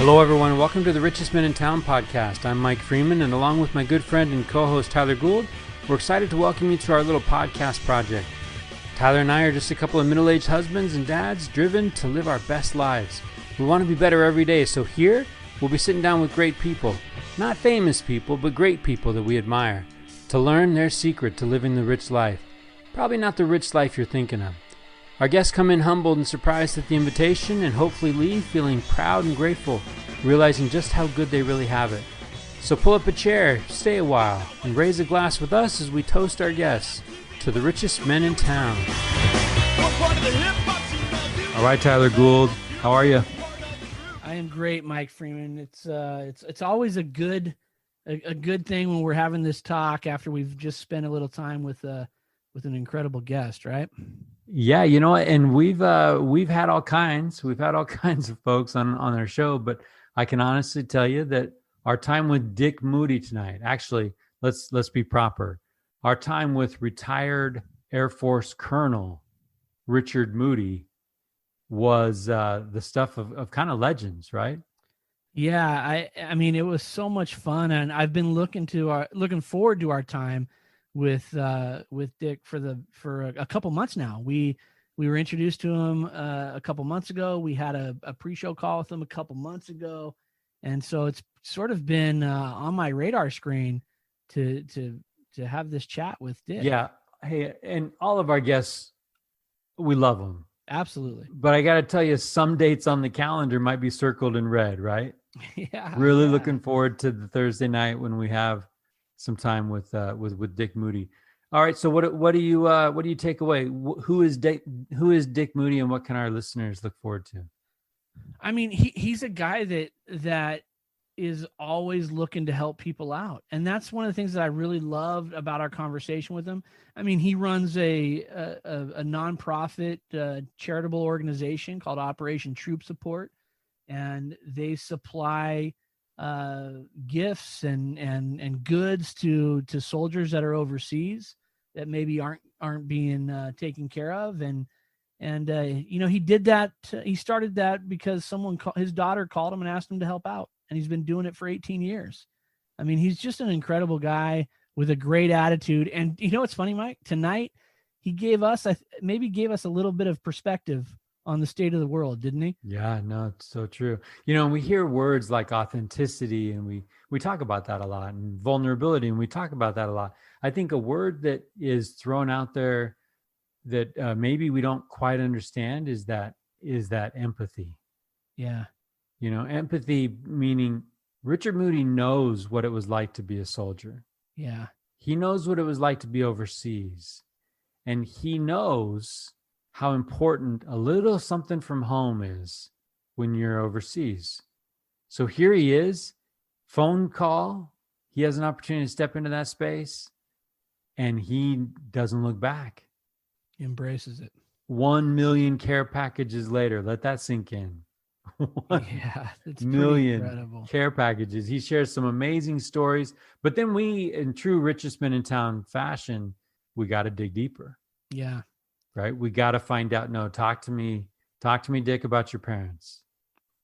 Hello, everyone. Welcome to the Richest Men in Town podcast. I'm Mike Freeman, and along with my good friend and co-host Tyler Gould, we're excited to welcome you to our little podcast project. Tyler and I are just a couple of middle-aged husbands and dads driven to live our best lives. We want to be better every day, so here we'll be sitting down with great people. Not famous people, but great people that we admire, to learn their secret to living the rich life. Probably not the rich life you're thinking of. Our guests come in humbled and surprised at the invitation and hopefully leave feeling proud and grateful, realizing just how good they really have it. So pull up a chair, stay a while, and raise a glass with us as we toast our guests to the richest men in town. All right, Tyler Gould, how are you? I am great, Mike Freeman. It's always a good thing when we're having this talk after we've just spent a little time with an incredible guest, right? Yeah, you know, and we've had all kinds. We've had all kinds of folks on our show, but I can honestly tell you that our time with Dick Moody tonight, actually, let's be proper. Our time with retired Air Force Colonel Richard Moody was the stuff of kind of legends, right? Yeah, I mean, it was so much fun, and I've been looking forward to our time with Dick for a couple months now. We were introduced to him a couple months ago. We had a pre-show call with him a couple months ago, and so it's sort of been on my radar screen to have this chat with Dick. Yeah, hey, and all of our guests, we love them. Absolutely. But I got to tell you, some dates on the calendar might be circled in red, right? Yeah. Really looking forward to the Thursday night when we have some time with Dick Moody. All right, so what do you take away? Who is Dick Moody, and what can our listeners look forward to? I mean, he's a guy that is always looking to help people out, and that's one of the things that I really loved about our conversation with him. I mean, he runs a nonprofit charitable organization called Operation Troop Support, and they supply gifts and goods to soldiers that are overseas that maybe aren't being taken care of, and you know, he did that. He started that because his daughter called him and asked him to help out, and he's been doing it for 18 years. I mean, he's just an incredible guy with a great attitude. And you know what's funny, Mike? Tonight he gave us a little bit of perspective on the state of the world, didn't he? Yeah, no, it's so true. You know, we hear words like authenticity, and we talk about that a lot, and vulnerability, and we talk about that a lot. I think a word that is thrown out there that maybe we don't quite understand is that empathy. Yeah. You know, empathy meaning Richard Moody knows what it was like to be a soldier. Yeah. He knows what it was like to be overseas, and he knows how important a little something from home is when you're overseas. So here he is, phone call. He has an opportunity to step into that space, and he doesn't look back. He embraces it. 1 million care packages later. Let that sink in. Yeah, it's million incredible. Care packages. He shares some amazing stories, but then we, in true richest men in town fashion, we got to dig deeper. Yeah. Right? We got to find out. No, talk to me, Dick, about your parents.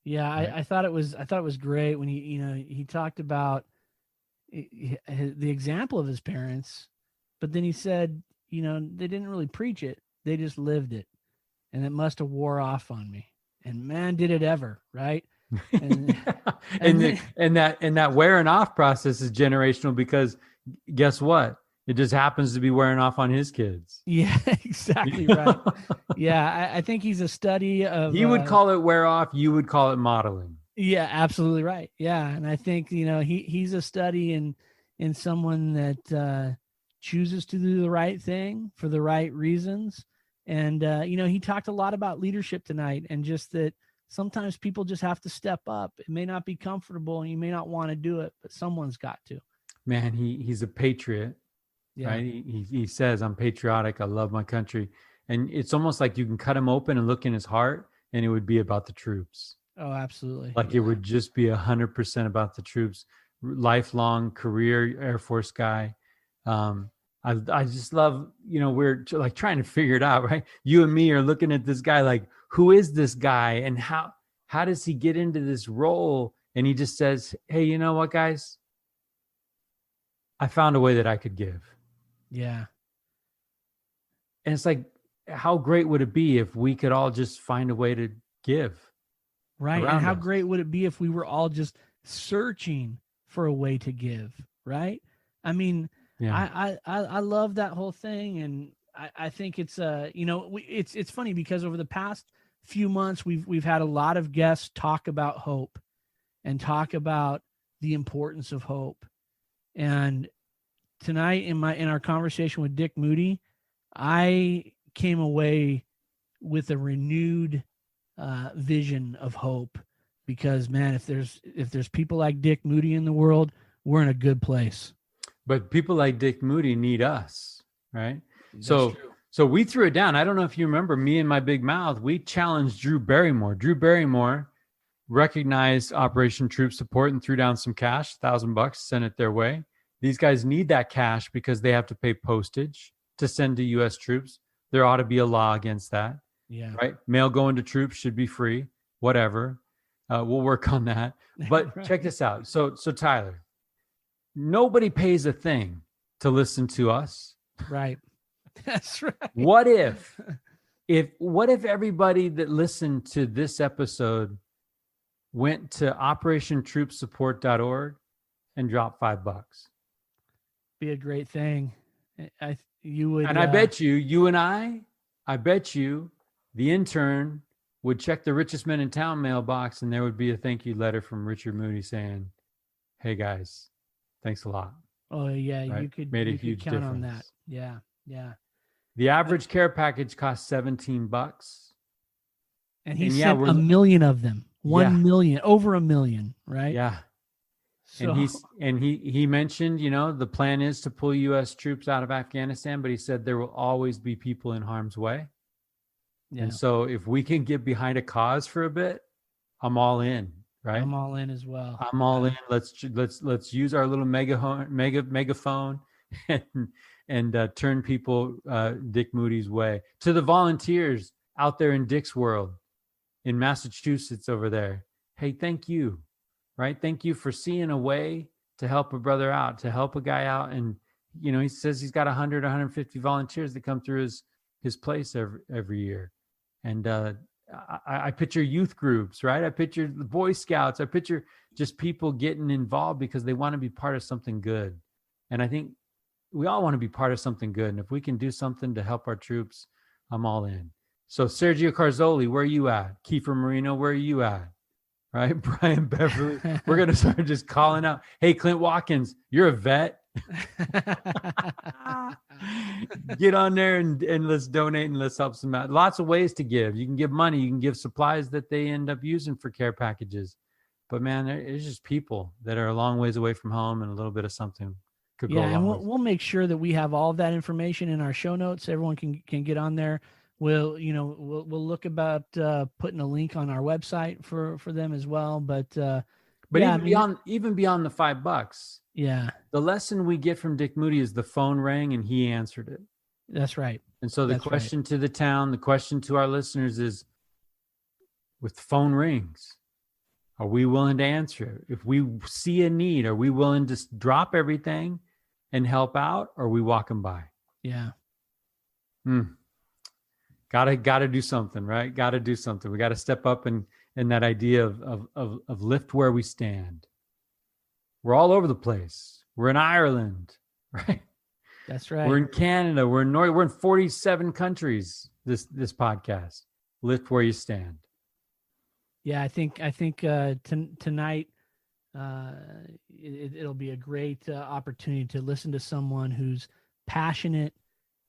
Yeah, right? I thought it was great when he talked about the example of his parents, but then he said, you know, they didn't really preach it; they just lived it, and it must have wore off on me. And man, did it ever, right? And, and that wearing off process is generational, because guess what? It just happens to be wearing off on his kids. Yeah, exactly right. Yeah, I think he's a study of... He would call it wear off. You would call it modeling. Yeah, absolutely right. Yeah, and I think, you know, he's a study in someone that chooses to do the right thing for the right reasons. And, you know, he talked a lot about leadership tonight, and just that sometimes people just have to step up. It may not be comfortable and you may not want to do it, but someone's got to. Man, he's a patriot. Yeah. Right? He says, I'm patriotic. I love my country. And it's almost like you can cut him open and look in his heart, and it would be about the troops. Oh, absolutely. Like, yeah. It would just be 100% about the troops. Lifelong career Air Force guy. I just love, you know, we're like trying to figure it out, right? You and me are looking at this guy like, who is this guy, and how how does he get into this role? And he just says, hey, you know what, guys? I found a way that I could give. Yeah. And it's like, how great would it be if we could all just find a way to give? Right. And how great would it be if we were all just searching for a way to give, right? I mean, I love that whole thing. And I think it's, it's funny because over the past few months, we've had a lot of guests talk about hope and talk about the importance of hope. And tonight in our conversation with Dick Moody, I came away with a renewed vision of hope, because man, if there's people like Dick Moody in the world, we're in a good place. But people like Dick Moody need us, right? That's so true. So we threw it down. I don't know if you remember, me and my big mouth, we challenged Drew Barrymore. Drew Barrymore recognized Operation Troop Support and threw down some cash, $1,000, sent it their way. These guys need that cash because they have to pay postage to send to U.S. troops. There ought to be a law against that. Yeah. Right? Mail going to troops should be free, whatever. We'll work on that. But Right. Check this out. So Tyler, nobody pays a thing to listen to us. Right. That's right. What if everybody that listened to this episode went to operationtroopsupport.org and dropped $5? Be a great thing. You would, and I bet you and I bet you the intern would check the richest men in town mailbox, and there would be a thank you letter from Richard Moody saying, hey guys, thanks a lot. Oh yeah. Right? You could Made a you huge could count difference. on that. Yeah. Yeah. The average care package costs $17. And he sent 1 million of them. 1 million, over 1 million, right? Yeah. So, and he mentioned, the plan is to pull U.S. troops out of Afghanistan, but he said there will always be people in harm's way. Yeah. And so if we can get behind a cause for a bit, I'm all in, right? I'm all in as well. I'm all in. Let's use our little megaphone and turn people Dick Moody's way. To the volunteers out there in Dick's world, in Massachusetts over there, hey, thank you, right? Thank you for seeing a way to help a brother out, to help a guy out. And, he says he's got 100, 150 volunteers that come through his place every year. And I picture youth groups, right? I picture the Boy Scouts. I picture just people getting involved because they want to be part of something good. And I think we all want to be part of something good. And if we can do something to help our troops, I'm all in. So Sergio Carzoli, where are you at? Kiefer Marino, where are you at? Right? Brian Beverly. We're going to start just calling out, hey, Clint Watkins, you're a vet. Get on there and let's donate and let's help some out. Lots of ways to give. You can give money. You can give supplies that they end up using for care packages. But man, there's just people that are a long ways away from home, and a little bit of something could go a long way. We'll make sure that we have all of that information in our show notes. Everyone can get on there. We'll look about putting a link on our website for them as well. But even beyond the $5, yeah, the lesson we get from Dick Moody is the phone rang and he answered it. That's right. And so the question to the town, the question to our listeners is, with the phone rings, are we willing to answer it? If we see a need, are we willing to drop everything and help out, or are we walking by? Yeah. Gotta do something, right? Gotta do something. We got to step up in that idea of lift where we stand. We're all over the place. We're in Ireland, right? That's right. We're in Canada. We're in We're in 47 countries. This podcast, lift where you stand. Yeah, I think tonight it'll be a great opportunity to listen to someone who's passionate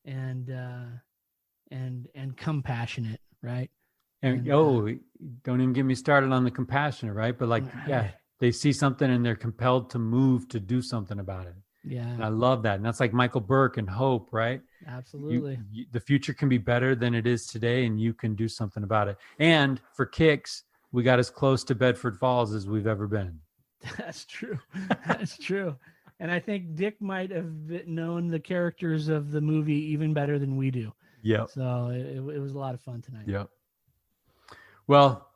and compassionate, right? And don't even get me started on the compassionate, right? But they see something and they're compelled to move to do something about it. Yeah. And I love that. And that's like Michael Burke and hope, right? Absolutely. The future can be better than it is today, and you can do something about it. And for kicks, we got as close to Bedford Falls as we've ever been. That's true. That's true. And I think Dick might have known the characters of the movie even better than we do. Yep. So it was a lot of fun tonight. Yep. Well,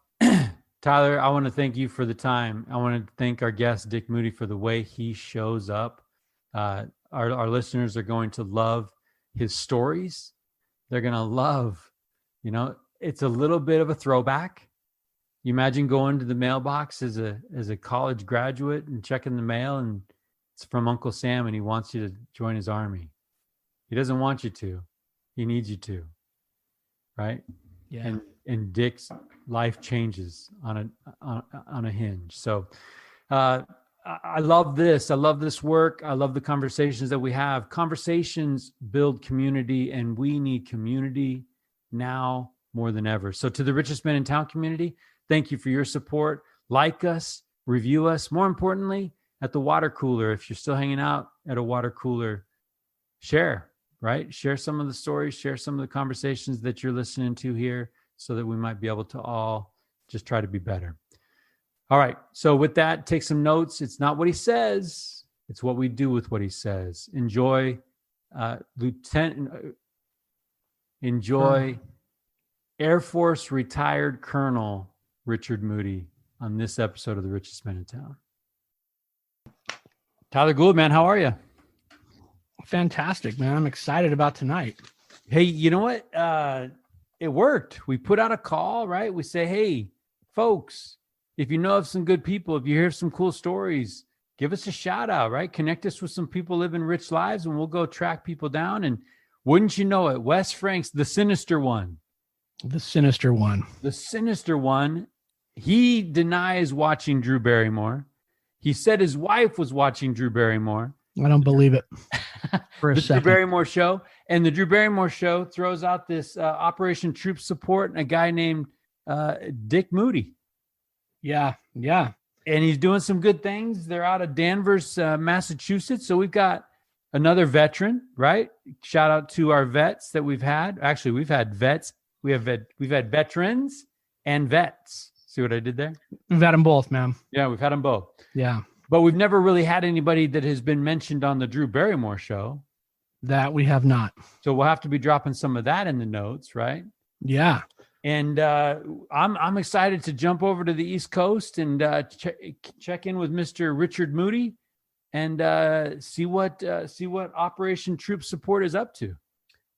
Tyler, I want to thank you for the time. I want to thank our guest, Dick Moody, for the way he shows up. Our listeners are going to love his stories. They're going to love, it's a little bit of a throwback. You imagine going to the mailbox as a college graduate and checking the mail, and it's from Uncle Sam, and he wants you to join his army. He doesn't want you to. He needs you to. Right? Yeah. And Dick's life changes on a hinge. So I love this. I love this work. I love the conversations that we have. Conversations build community, and we need community now more than ever. So to the Richest Men in Town community, thank you for your support. Like us, review us. More importantly, at the water cooler, if you're still hanging out at a water cooler, share, right? Share some of the stories, share some of the conversations that you're listening to here, so that we might be able to all just try to be better. All right. So with that, take some notes. It's not what he says. It's what we do with what he says. Enjoy Air Force retired Colonel Richard Moody on this episode of The Richest Men in Town. Tyler Gould, man, how are you? Fantastic, man. I'm excited about tonight. Hey, you know what? It worked. We put out a call, right? We say, hey, folks, if you know of some good people, if you hear some cool stories, give us a shout out, right? Connect us with some people living rich lives, and we'll go track people down. And wouldn't you know it, Wes Franks, the sinister one, he denies watching Drew Barrymore. He said his wife was watching Drew Barrymore. I don't believe it. For a the second. Drew Barrymore show. And the Drew Barrymore show throws out this Operation Troop Support and a guy named Dick Moody. Yeah. And he's doing some good things. They're out of Danvers, Massachusetts. So we've got another veteran, right? Shout out to our vets that we've had. Actually, we've had vets. We've had veterans and vets. See what I did there? We've had them both, man. Yeah, we've had them both. Yeah. But we've never really had anybody that has been mentioned on the Drew Barrymore show. That we have not. So we'll have to be dropping some of that in the notes, right? Yeah. And I'm excited to jump over to the East Coast and check in with Mr. Richard Moody and see what Operation Troop Support is up to.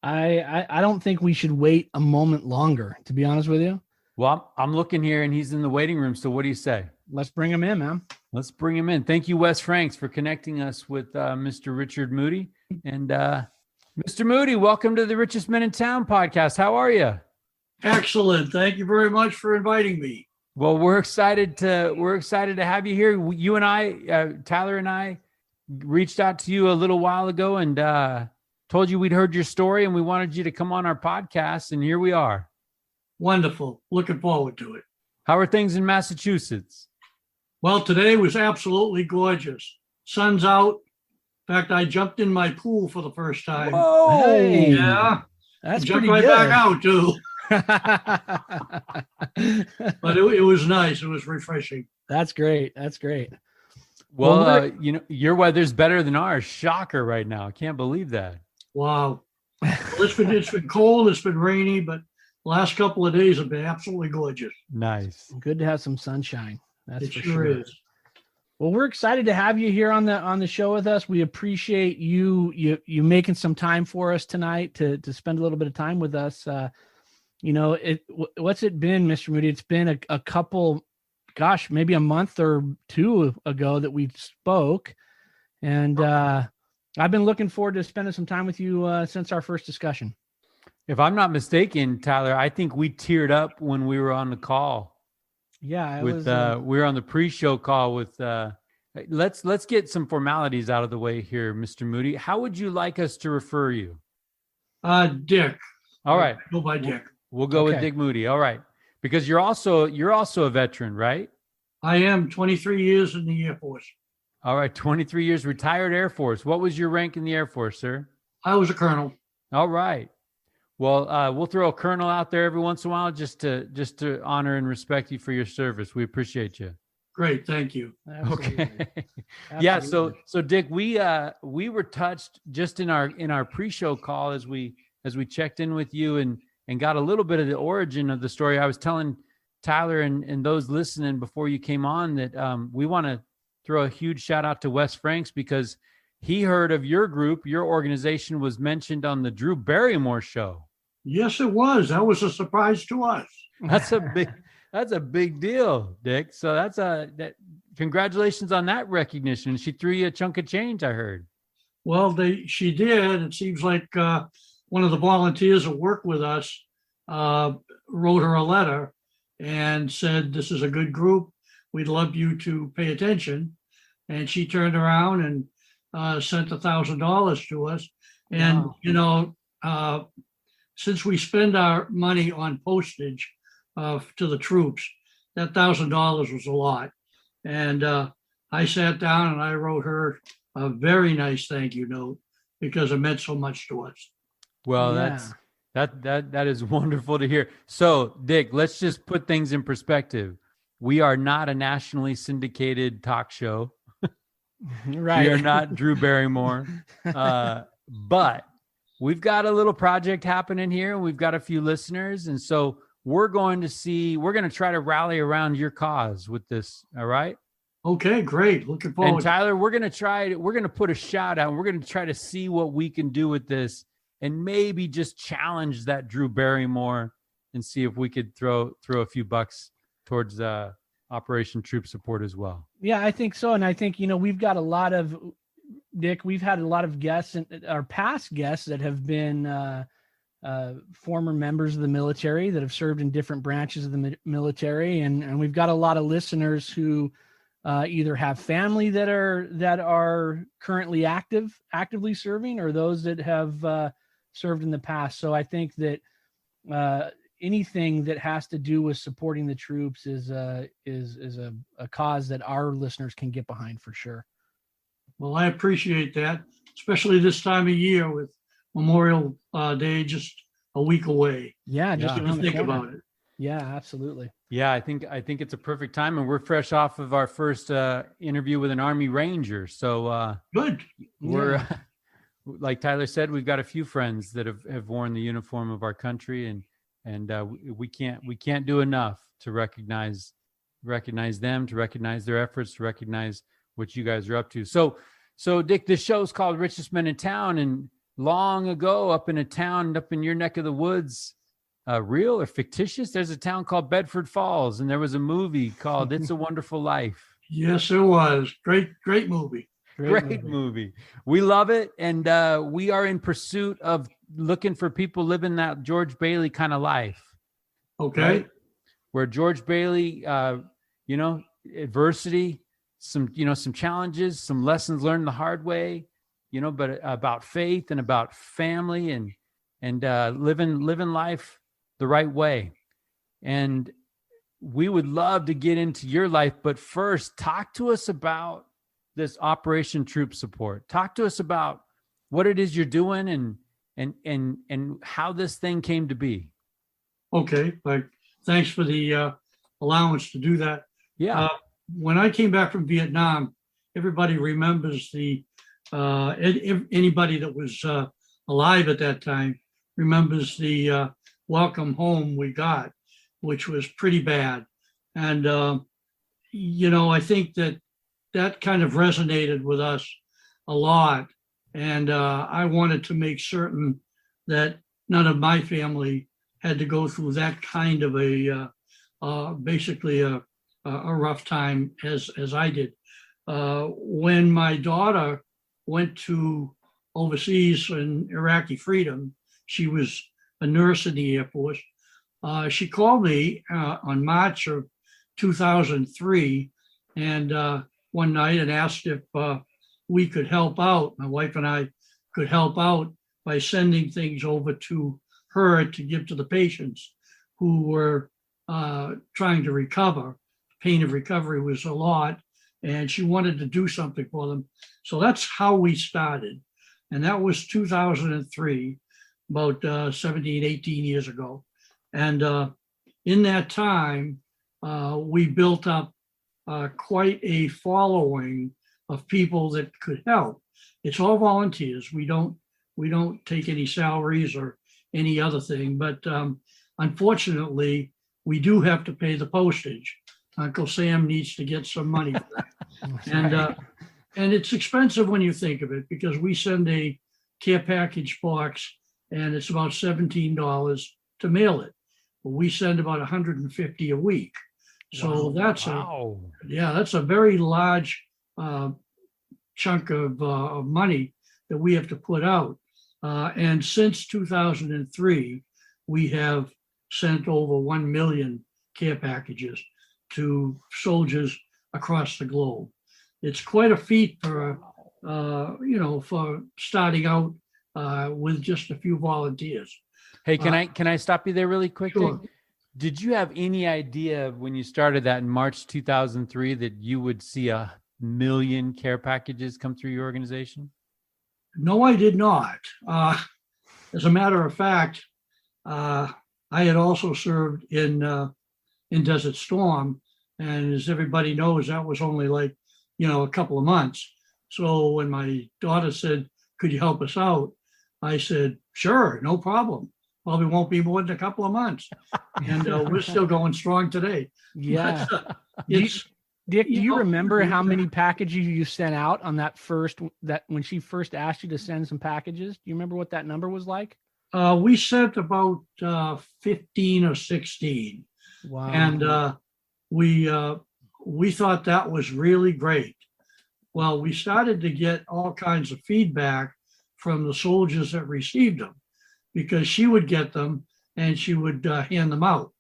I don't think we should wait a moment longer, to be honest with you. Well, I'm looking here and he's in the waiting room. So what do you say? Let's bring him in, man. Let's bring him in. Thank you, Wes Franks, for connecting us with Mr. Richard Moody. And Mr. Moody, welcome to the Richest Men in Town podcast. How are you? Excellent. Thank you very much for inviting me. Well, we're excited to have you here. You and I, Tyler and I, reached out to you a little while ago and told you we'd heard your story and we wanted you to come on our podcast. And here we are. Wonderful. Looking forward to it. How are things in Massachusetts? Well, today was absolutely gorgeous. Sun's out. In fact, I jumped in my pool for the first time. Whoa! Hey, yeah. That's jumped pretty right good. back out, too. But it was nice. It was refreshing. That's great. Well, your weather's better than ours. Shocker right now. I can't believe that. Wow. Well, it's been cold. It's been rainy, but last couple of days have been absolutely gorgeous. Nice. Good to have some sunshine. That's It for sure sure. is. Well, we're excited to have you here on the show with us. We appreciate you making some time for us tonight to spend a little bit of time with us. What's it been, Mr. Moody? It's been a couple, maybe a month or two ago that we spoke, and I've been looking forward to spending some time with you since our first discussion. If I'm not mistaken, Tyler, I think we teared up when we were on the call. Yeah, we were on the pre-show call with. Let's get some formalities out of the way here, Mr. Moody. How would you like us to refer you? Dick. All right. Go by Dick. We'll go with Dick Moody. All right, because you're also a veteran, right? I am 23 years in the Air Force. All right, 23 years, retired Air Force. What was your rank in the Air Force, sir? I was a colonel. All right. Well, we'll throw a colonel out there every once in a while just to honor and respect you for your service. We appreciate you. Great, thank you. Absolutely. Okay. Yeah. So Dick, we were touched just in our pre-show call as we checked in with you and got a little bit of the origin of the story. I was telling Tyler and those listening before you came on that we want to throw a huge shout out to Wes Franks because he heard of your group. Your organization was mentioned on the Drew Barrymore show. Yes, it was. That was a surprise to us. That's a big deal, Dick. So congratulations on that recognition. She threw you a chunk of change, I heard. Well, she did. It seems like one of the volunteers that work with us wrote her a letter and said, "This is a good group. We'd love you to pay attention." And she turned around and sent $1,000 to us. And, wow. Since we spend our money on postage to the troops, that $1,000 was a lot. And I sat down and I wrote her a very nice thank you note because it meant so much to us. Well, that is wonderful to hear. So, Dick, let's just put things in perspective. We are not a nationally syndicated talk show. Right. We are not Drew Barrymore. But we've got a little project happening here. We've got a few listeners. And so we're going to try to rally around your cause with this. All right. Okay, great. Looking forward. And Tyler, we're going to put a shout out. We're going to try to see what we can do with this and maybe just challenge that Drew Barrymore and see if we could throw a few bucks towards Operation Troop Support as well. Yeah, I think so. And I think, we've got a lot of, Dick, we've had a lot of guests and our past guests that have been former members of the military that have served in different branches of the military. And we've got a lot of listeners who either have family that are currently actively serving or those that have served in the past. So I think that anything that has to do with supporting the troops is a cause that our listeners can get behind for sure. Well, I appreciate that, especially this time of year with Memorial Day just a week away. Yeah, just to think about it. Yeah, absolutely. Yeah, I think it's a perfect time, and we're fresh off of our first interview with an Army Ranger. So good. We're like Tyler said, we've got a few friends that have worn the uniform of our country, and we can't do enough to recognize them, to recognize their efforts, to recognize what you guys are up to. So Dick, this show is called Richest Men in Town, and long ago, up in a town up in your neck of the woods, real or fictitious, there's a town called Bedford Falls, and there was a movie called It's a Wonderful Life. Yes, it was. Great movie. Great movie. We love it, and we are in pursuit of looking for people living that George Bailey kind of life. Okay. Right? Where George Bailey, adversity, some challenges, some lessons learned the hard way, but about faith and about family and living life the right way. And we would love to get into your life, but first talk to us about this Operation Troop Support. Talk to us about what it is you're doing and how this thing came to be. Okay. Thanks for the allowance to do that. Yeah. When I came back from Vietnam, everybody remembers anybody that was alive at that time remembers the welcome home we got, which was pretty bad. And, I think that kind of resonated with us a lot. And I wanted to make certain that none of my family had to go through that kind of basically a rough time as I did. When my daughter went to overseas in Iraqi freedom, she was a nurse in the Air Force. She called me on March of 2003 and one night and asked if we could help out. My wife and I could help out by sending things over to her to give to the patients who were trying to recover. Pain of recovery was a lot, and she wanted to do something for them. So that's how we started. And that was 2003, about 17, 18 years ago. And in that time, we built up quite a following of people that could help. It's all volunteers. We don't take any salaries or any other thing, but unfortunately, we do have to pay the postage. Uncle Sam needs to get some money for that. And it's expensive when you think of it, because we send a care package box and it's about $17 to mail it. But we send about 150 a week. So that's that's a very large chunk of money that we have to put out. And since 2003, we have sent over 1 million care packages to soldiers across the globe. It's quite a feat for, for starting out with just a few volunteers. Hey, can I stop you there really quickly? Sure. Did you have any idea when you started that in March 2003 that you would see 1 million care packages come through your organization? No, I did not. As a matter of fact, I had also served in Desert Storm, and as everybody knows, that was only like, a couple of months. So when my daughter said, "Could you help us out?" I said, "Sure, no problem. Probably won't be more than a couple of months." And we're still going strong today. Yeah. But, Dick, do you remember how many packages you sent out on that when she first asked you to send some packages? Do you remember what that number was like? We sent about 15 or 16. Wow. And we thought that was really great. Well, we started to get all kinds of feedback from the soldiers that received them, because she would get them and she would hand them out.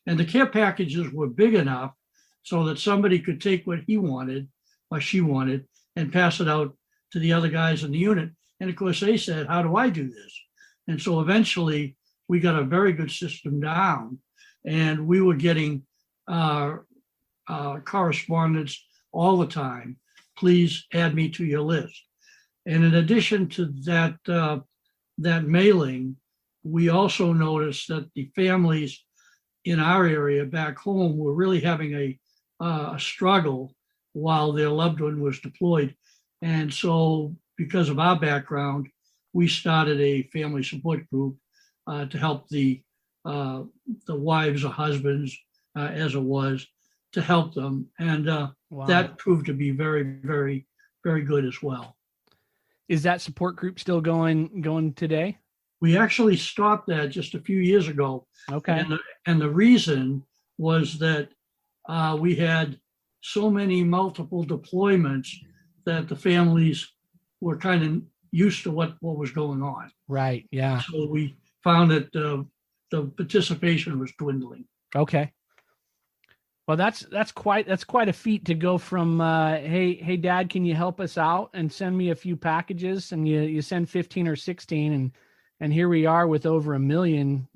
And the care packages were big enough so that somebody could take what he wanted or she wanted and pass it out to the other guys in the unit. And of course, they said, "How do I do this?" And so eventually we got a very good system down, and we were getting correspondence all the time. "Please add me to your list." And in addition to that mailing, we also noticed that the families in our area back home were really having a struggle while their loved one was deployed. And so because of our background, we started a family support group to help the wives or husbands, as it was, to help them. And that proved to be very, very, very good as well. Is that support group still going today? We actually stopped that just a few years ago. Okay. And the reason was that we had so many multiple deployments that the families were kind of used to what was going on. Right. Yeah. So we found that the participation was dwindling. Okay. Well, that's quite a feat to go from hey Dad, can you help us out and send me a few packages, and you send 15 or 16, and here we are with over 1 million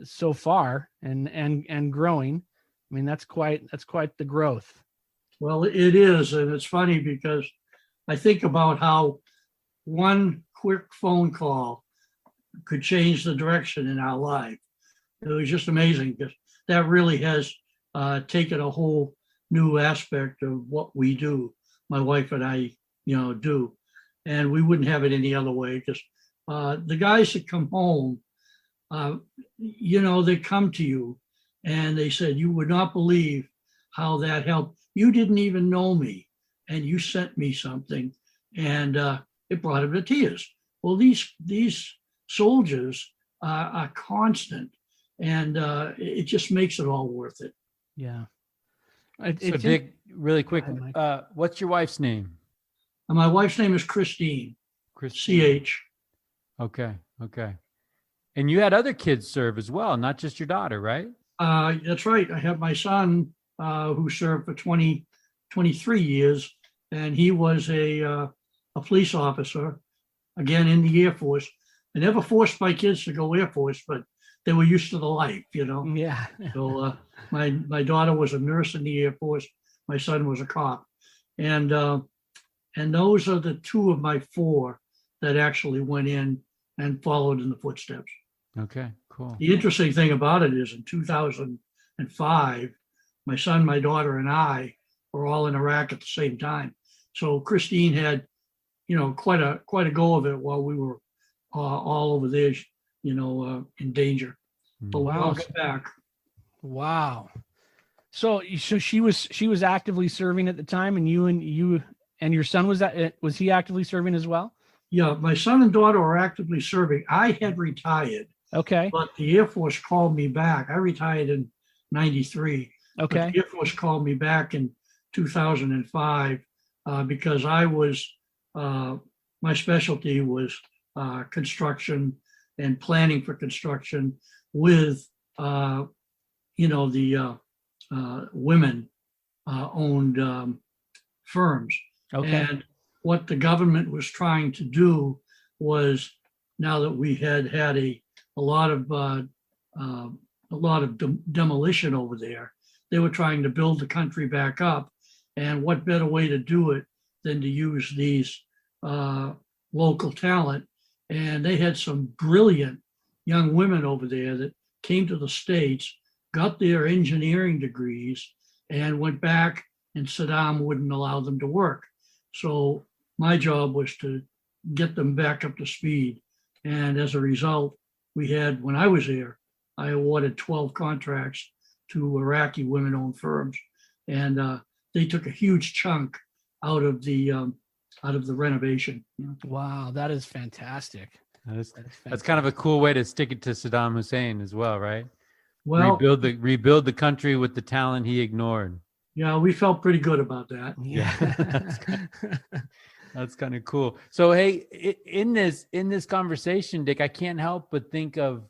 so far and growing. I mean, that's quite the growth. Well, it is, and it's funny because I think about how one quick phone call could change the direction in our life. It was just amazing, because that really has taken a whole new aspect of what we do, my wife and I, do. And we wouldn't have it any other way, because the guys that come home, they come to you and they said, "You would not believe how that helped. You didn't even know me, and you sent me something." And it brought him to tears. Well, these soldiers are constant, and it just makes it all worth it. Yeah. So Dick, really quick, what's your wife's name? My wife's name is Christine. CH. Okay. And you had other kids serve as well, not just your daughter, right? That's right. I have my son who served for 23 years, and he was a police officer, again, in the Air Force. I never forced my kids to go Air Force, but they were used to the life, Yeah. So my daughter was a nurse in the Air Force. My son was a cop. And those are the two of my four that actually went in and followed in the footsteps. Okay, cool. The interesting thing about it is in 2005, my son, my daughter, and I were all in Iraq at the same time. So Christine had, quite a go of it while we were all over there, in danger. But we'll all get back. Wow. So she was actively serving at the time, and you and your son was he actively serving as well? Yeah, my son and daughter were actively serving. I had retired, Okay. but the Air Force called me back. I retired in 93. Okay. But the Air Force called me back in 2005 because my specialty was construction and planning for construction with, the women owned firms. Okay. And what the government was trying to do was, now that we had a lot of demolition over there, they were trying to build the country back up. And what better way to do it than to use these local talent? And they had some brilliant young women over there that came to the States, got their engineering degrees, and went back, and Saddam wouldn't allow them to work. So my job was to get them back up to speed. And as a result, when I was there, I awarded 12 contracts to Iraqi women-owned firms. And they took a huge chunk out of the renovation. Wow, that is fantastic. That's kind of a cool way to stick it to Saddam Hussein as well, right? Well, rebuild the country with the talent he ignored. Yeah, we felt pretty good about that. Yeah. That's kind of cool. So, hey, in this conversation, Dick, I can't help but think of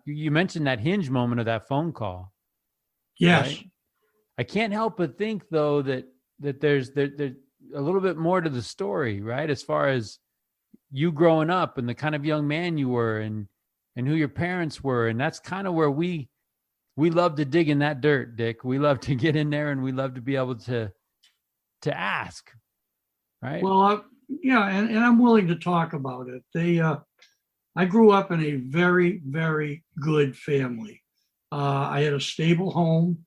you mentioned that hinge moment of that phone call. Yes. Right? I can't help but think though that there's a little bit more to the story, right? As far as you growing up and the kind of young man you were and who your parents were. And that's kind of where we love to dig in that dirt, Dick. We love to get in there and we love to be able to ask, right? Well, yeah, and I'm willing to talk about it. I grew up in a very, very good family. I had a stable home.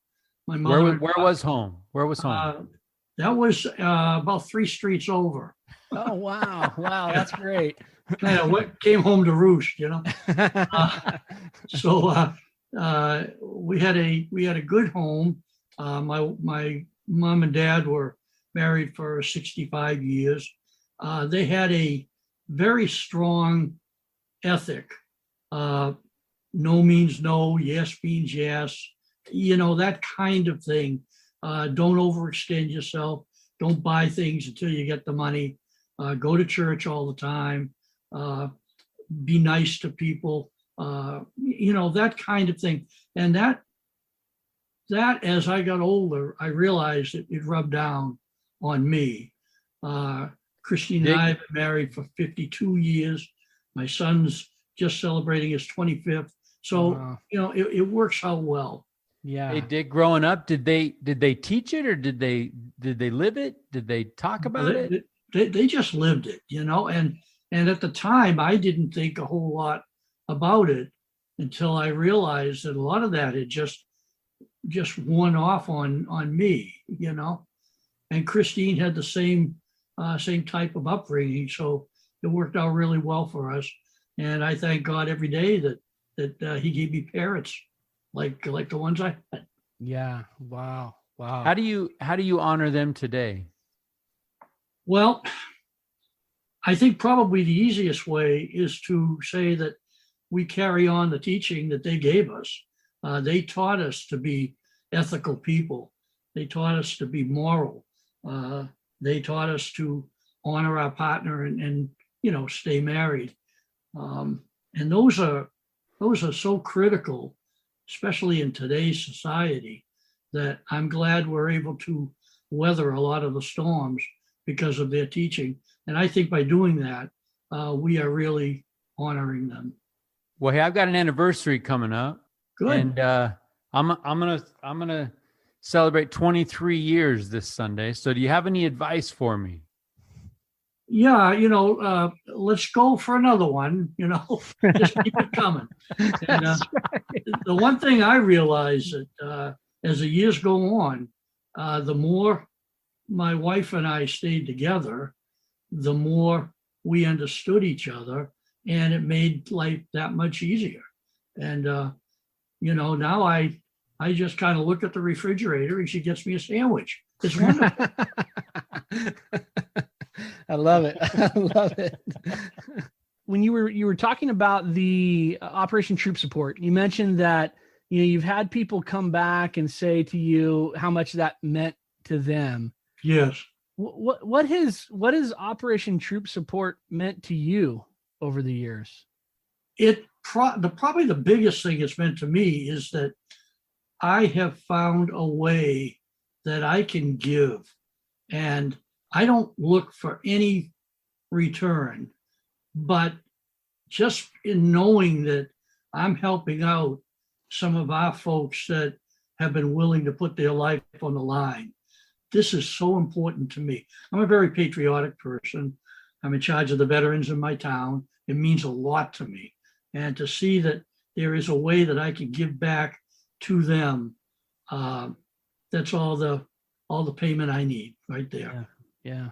My mother. Where was home? Where was home? That was about 3 streets over. Oh, wow. Wow. That's great. Yeah, what came home to roost, So we had a good home. My mom and dad were married for 65 years. They had a very strong ethic. No means no, yes means yes. That kind of thing. Don't overextend yourself. Don't buy things until you get the money. Go to church all the time. Be nice to people. That kind of thing. And that as I got older, I realized it rubbed down on me. Christine and I have been married for 52 years. My son's just celebrating his 25th. So, it works out well. Yeah. Hey, Dick, growing up, did they teach it or did they live it? Did they talk about it? They just lived it, and at the time I didn't think a whole lot about it until I realized that a lot of that had just worn off on me, and Christine had the same type of upbringing. So it worked out really well for us. And I thank God every day that he gave me parents like the ones I had. Yeah. Wow. How do you honor them today? Well, I think probably the easiest way is to say that we carry on the teaching that they gave us. They taught us to be ethical people. They taught us to be moral. They taught us to honor our partner and stay married. And those are so critical, especially in today's society, that I'm glad we're able to weather a lot of the storms because of their teaching. And I think by doing that, we are really honoring them. Well, hey, I've got an anniversary coming up. Good. And I'm gonna celebrate 23 years this Sunday. So do you have any advice for me? Yeah, let's go for another one, just keep it coming. And the one thing I realize that as the years go on, the more my wife and I stayed together, the more we understood each other, and it made life that much easier. And, now I I just kind of look at the refrigerator and she gets me a sandwich. It's wonderful. I love it. I love it. When you were talking about the Operation Troop Support, you mentioned that you've had people come back and say to you how much that meant to them. Yes. What has Operation Troop Support meant to you over the years? Probably the biggest thing it's meant to me is that I have found a way that I can give, and I don't look for any return, but just in knowing that I'm helping out some of our folks that have been willing to put their life on the line. This is so important to me. I'm a very patriotic person. I'm in charge of the veterans in my town. It means a lot to me. And to see that there is a way that I can give back to them, that's all the payment I need right there. Yeah.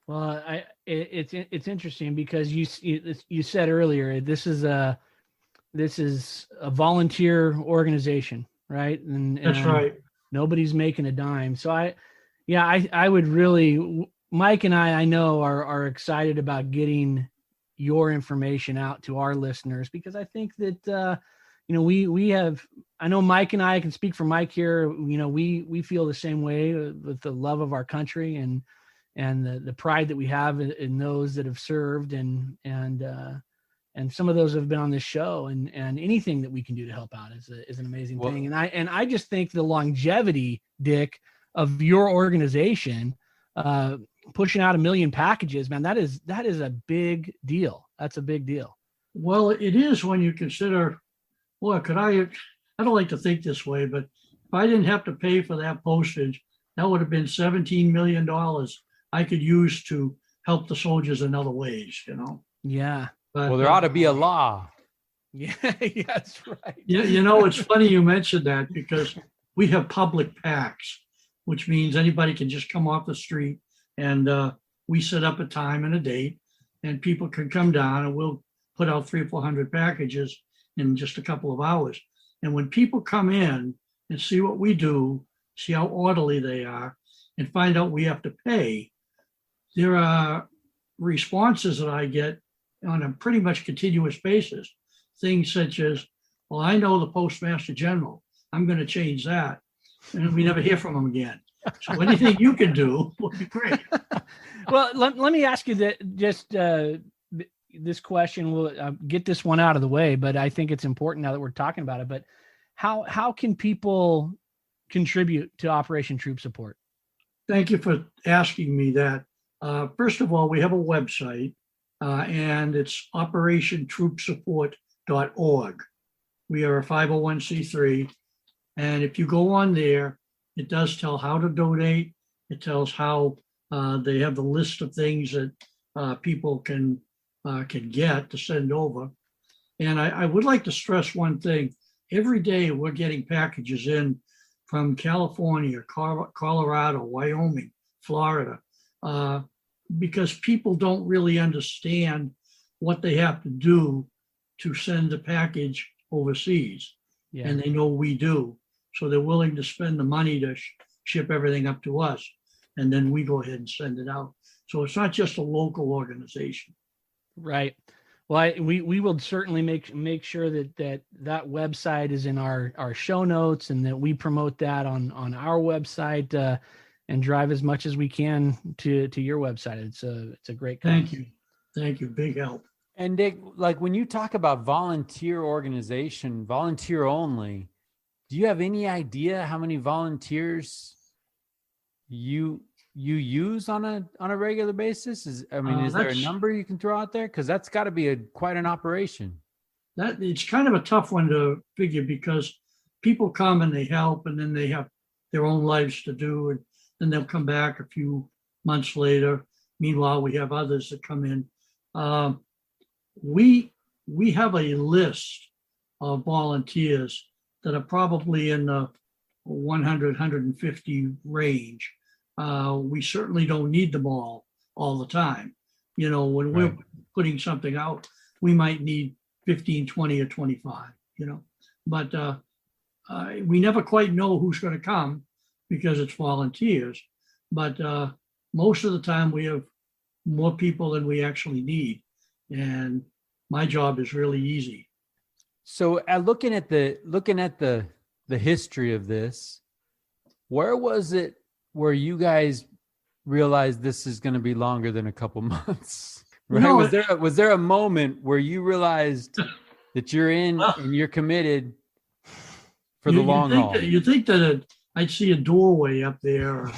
Well, it's interesting because you said earlier this is a volunteer organization, right? And that's right. Nobody's making a dime. So I would really, Mike and I know are excited about getting your information out to our listeners, because I think that we have, I know Mike and I can speak for Mike here. We feel the same way with the love of our country and the pride that we have in those that have served and some of those have been on this show, and anything that we can do to help out is an amazing thing. And I just think the longevity, Dick, of your organization, pushing out 1 million packages, man, that is a big deal. That's a big deal. Well, it is when you consider, I don't like to think this way, but if I didn't have to pay for that postage, that would have been $17 million I could use to help the soldiers in other ways, Yeah. But, there ought to be a law. Yeah, that's right. It's funny you mentioned that, because we have public packs, which means anybody can just come off the street, and we set up a time and a date, and people can come down, and we'll put out 300 or 400 packages in just a couple of hours. And when people come in and see what we do, see how orderly they are, and find out we have to pay, there are responses that I get on a pretty much continuous basis. Things such as, well, I know the Postmaster General, I'm going to change that. And we never hear from them again. So anything you can do would be great. Well, let me ask you that, just this question. We'll get this one out of the way, but I think it's important now that we're talking about it. But how can people contribute to Operation Troop Support? Thank you for asking me that. First of all, we have a website, and it's operationtroopsupport.org. We are a 501c3. And if you go on there, it does tell how to donate. It tells how they have the list of things that people can get to send over. And I would like to stress one thing. Every day we're getting packages in from California, Colorado, Wyoming, Florida, because people don't really understand what they have to do to send a package overseas. Yeah. And they know we do. So they're willing to spend the money to ship everything up to us. And then we go ahead and send it out. So it's not just a local organization. Right. Well, we will certainly make sure that website is in our show notes, and that we promote that on our website, and drive as much as we can to your website. It's a great concept. Thank you. Big help. And Dick, like when you talk about volunteer organization, volunteer only, do you have any idea how many volunteers you use on a regular basis? Is there a number you can throw out there? Because that's got to be quite an operation. That it's kind of a tough one to figure, because people come and they help, and then they have their own lives to do, and then they'll come back a few months later. Meanwhile, we have others that come in. We have a list of volunteers that are probably in the 100, 150 range. We certainly don't need them all the time. When we're putting something out, we might need 15, 20, or 25, but we never quite know who's going to come because it's volunteers. But most of the time we have more people than we actually need. And my job is really easy. So looking at the history of this, where was it where you guys realized this is going to be longer than a couple months? Right? No, was there a moment where you realized that you're in and you're committed for the long haul? You think that I'd see a doorway up there or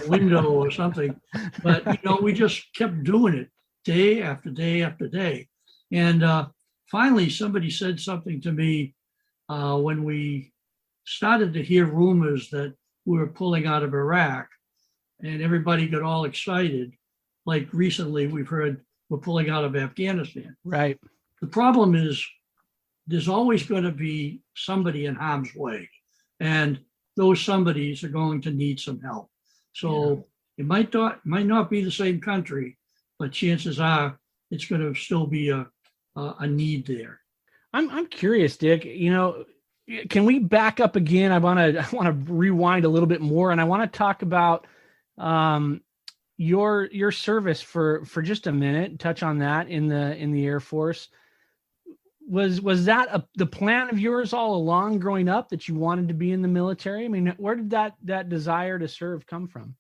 a window or something, but we just kept doing it day after day after day. And finally, somebody said something to me when we started to hear rumors that we were pulling out of Iraq, and everybody got all excited. Like recently, we've heard we're pulling out of Afghanistan. Right. The problem is there's always going to be somebody in harm's way, and those somebodies are going to need some help. So it might not be the same country, but chances are it's going to still be a need there. I'm curious, Dick. Can we back up again? I want to rewind a little bit more, and I want to talk about your service for just a minute. Touch on that in the Air Force. Was that the plan of yours all along growing up, that you wanted to be in the military? I mean, where did that desire to serve come from?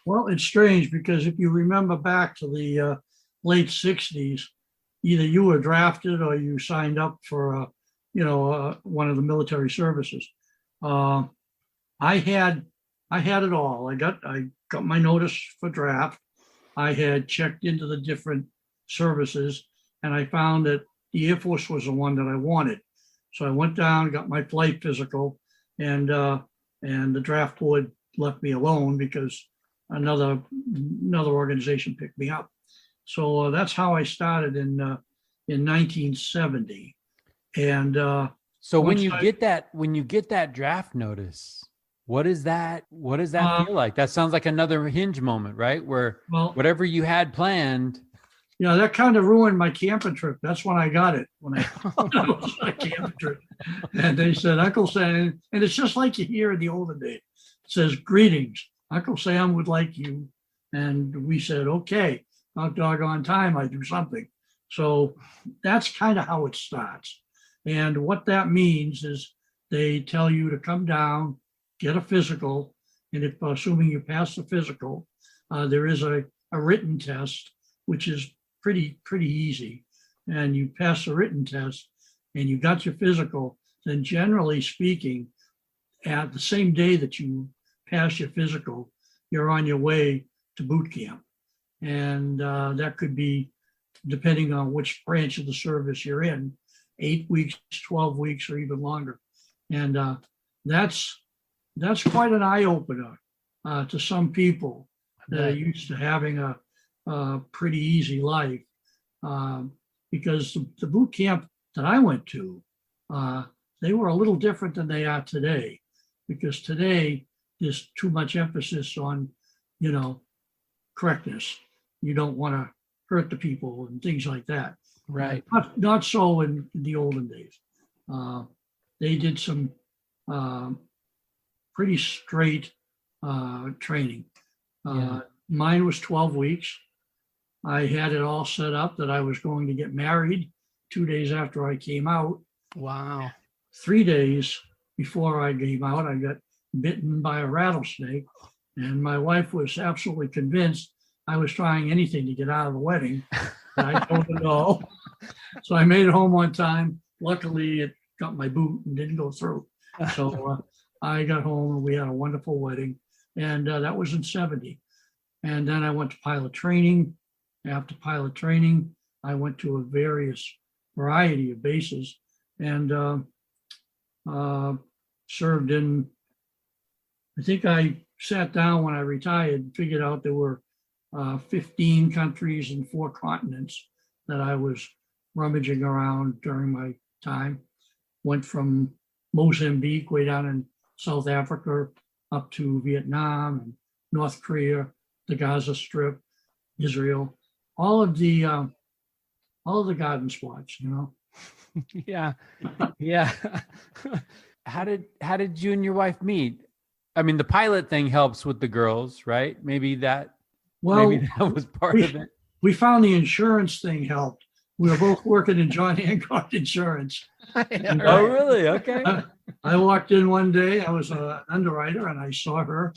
Well, it's strange because if you remember back to the late 60s, either you were drafted or you signed up for one of the military services. I had it all. I got my notice for draft. I had checked into the different services, and I found that the Air Force was the one that I wanted. So I went down, got my flight physical, and the draft board left me alone because another organization picked me up. So that's how I started in 1970. And so when you get that draft notice, what does that feel like? That sounds like another hinge moment, right? Where whatever you had planned. Yeah, that kind of ruined my camping trip. That's when I got it, when I was on a camping trip. And they said, Uncle Sam, and it's just like you hear in the olden days. It says, greetings, Uncle Sam would like you. And we said, okay, about doggone time I do something. So that's kind of how it starts. And what that means is they tell you to come down, get a physical. And if assuming you pass the physical, there is a written test, which is pretty easy. And you pass the written test and you got your physical, then generally speaking, at the same day that you pass your physical, you're on your way to boot camp. And that could be, depending on which branch of the service you're in, 8 weeks, 12 weeks, or even longer. And that's quite an eye opener to some people that are used to having a pretty easy life, because the boot camp that I went to, they were a little different than they are today, because today there's too much emphasis on, correctness. You don't want to hurt the people and things like that. Right. Not so in the olden days. They did some pretty straight training. Mine was 12 weeks. I had it all set up that I was going to get married 2 days after I came out. Wow. 3 days before I came out, I got bitten by a rattlesnake, and my wife was absolutely convinced I was trying anything to get out of the wedding. I told her no. So I made it home on time. Luckily, it got my boot and didn't go through. So I got home and we had a wonderful wedding. And that was in 70. And then I went to pilot training. After pilot training, I went to a variety of bases and served in, I think I sat down when I retired and figured out there were 15 countries and 4 continents that I was rummaging around during my time. Went from Mozambique way down in South Africa up to Vietnam and North Korea, the Gaza Strip, Israel, all of the garden spots, Yeah. how did you and your wife meet? I mean, the pilot thing helps with the girls, right? Maybe that was part of it. We found the insurance thing helped. We were both working in John Hancock Insurance. And, Oh, really? Okay. I walked in one day. I was an underwriter, and I saw her,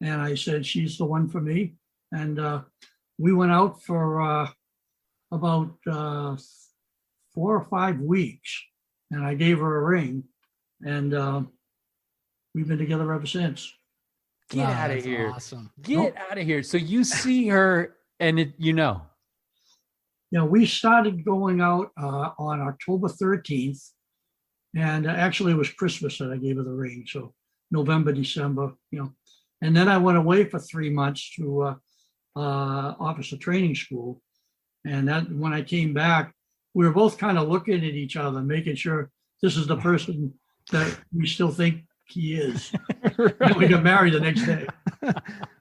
and I said, "She's the one for me." And we went out for about 4 or 5 weeks, and I gave her a ring, and we've been together ever since. Get out of that's here. Awesome. Get out of here. So you see her and Yeah, we started going out on October 13th, and actually it was Christmas that I gave her the ring. So November, December, and then I went away for 3 months to officer training school. And that when I came back, we were both kind of looking at each other, making sure this is the person that we still think he is. And we got married the next day.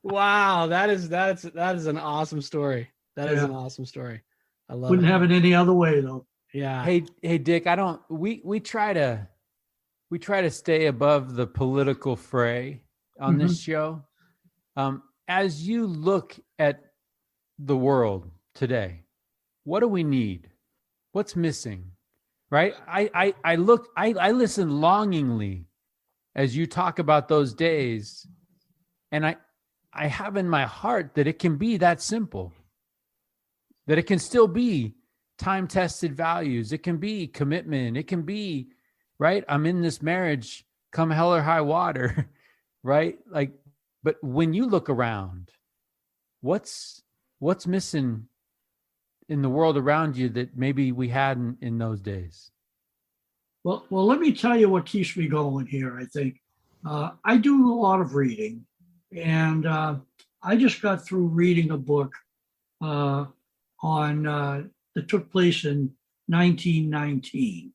Wow, that is an awesome story. That is an awesome story. I love Wouldn't it. have it any other way though. Yeah. Hey Dick, we try to stay above the political fray on this show. As you look at the world today, what do we need? What's missing? Right? I listen longingly as you talk about those days, and I have in my heart that it can be that simple. That it can still be time-tested values. It can be commitment. It can be, right? I'm in this marriage, come hell or high water, right? Like, but when you look around, what's missing in the world around you that maybe we hadn't in those days? Well, let me tell you what keeps me going here. I think I do a lot of reading, and I just got through reading a book that took place in 1919,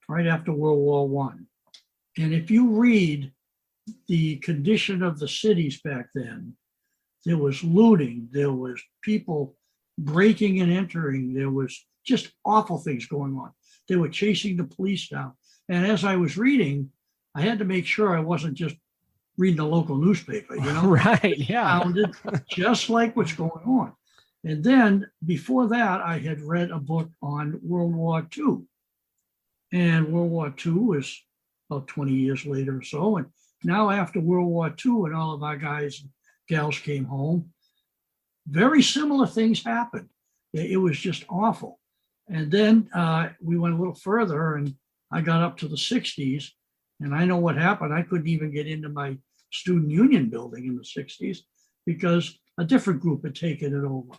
right after World War One. And if you read the condition of the cities back then, there was looting, there was people breaking and entering, there was just awful things going on. They were chasing the police down. And as I was reading, I had to make sure I wasn't just reading the local newspaper, Right. Yeah. Sounded just like what's going on. And then before that, I had read a book on World War II. And World War II was about 20 years later or so. And now after World War II and all of our guys and gals came home, very similar things happened. It was just awful. And then we went a little further, and I got up to the 60s, and I know what happened. I couldn't even get into my student union building in the 60s because a different group had taken it over.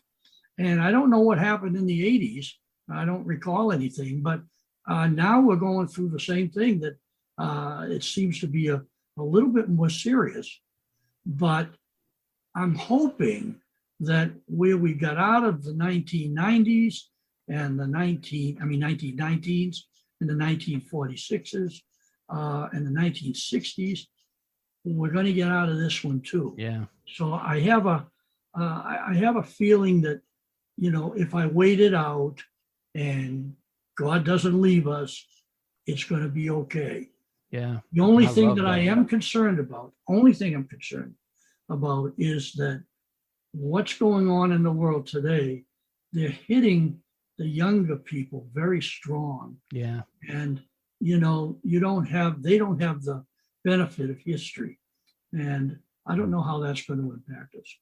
And I don't know what happened in the 80s. I don't recall anything, but now we're going through the same thing that it seems to be a little bit more serious. But I'm hoping that where we got out of the 1990s and the 1919s and the 1946s and the 1960s, we're going to get out of this one too. Yeah. So I have a feeling that, if I wait it out and God doesn't leave us, it's going to be okay. Yeah. The only thing love that I that. am concerned about, is that what's going on in the world today, they're hitting the younger people very strong. Yeah. And, they don't have the benefit of history. And I don't know how that's going to impact us.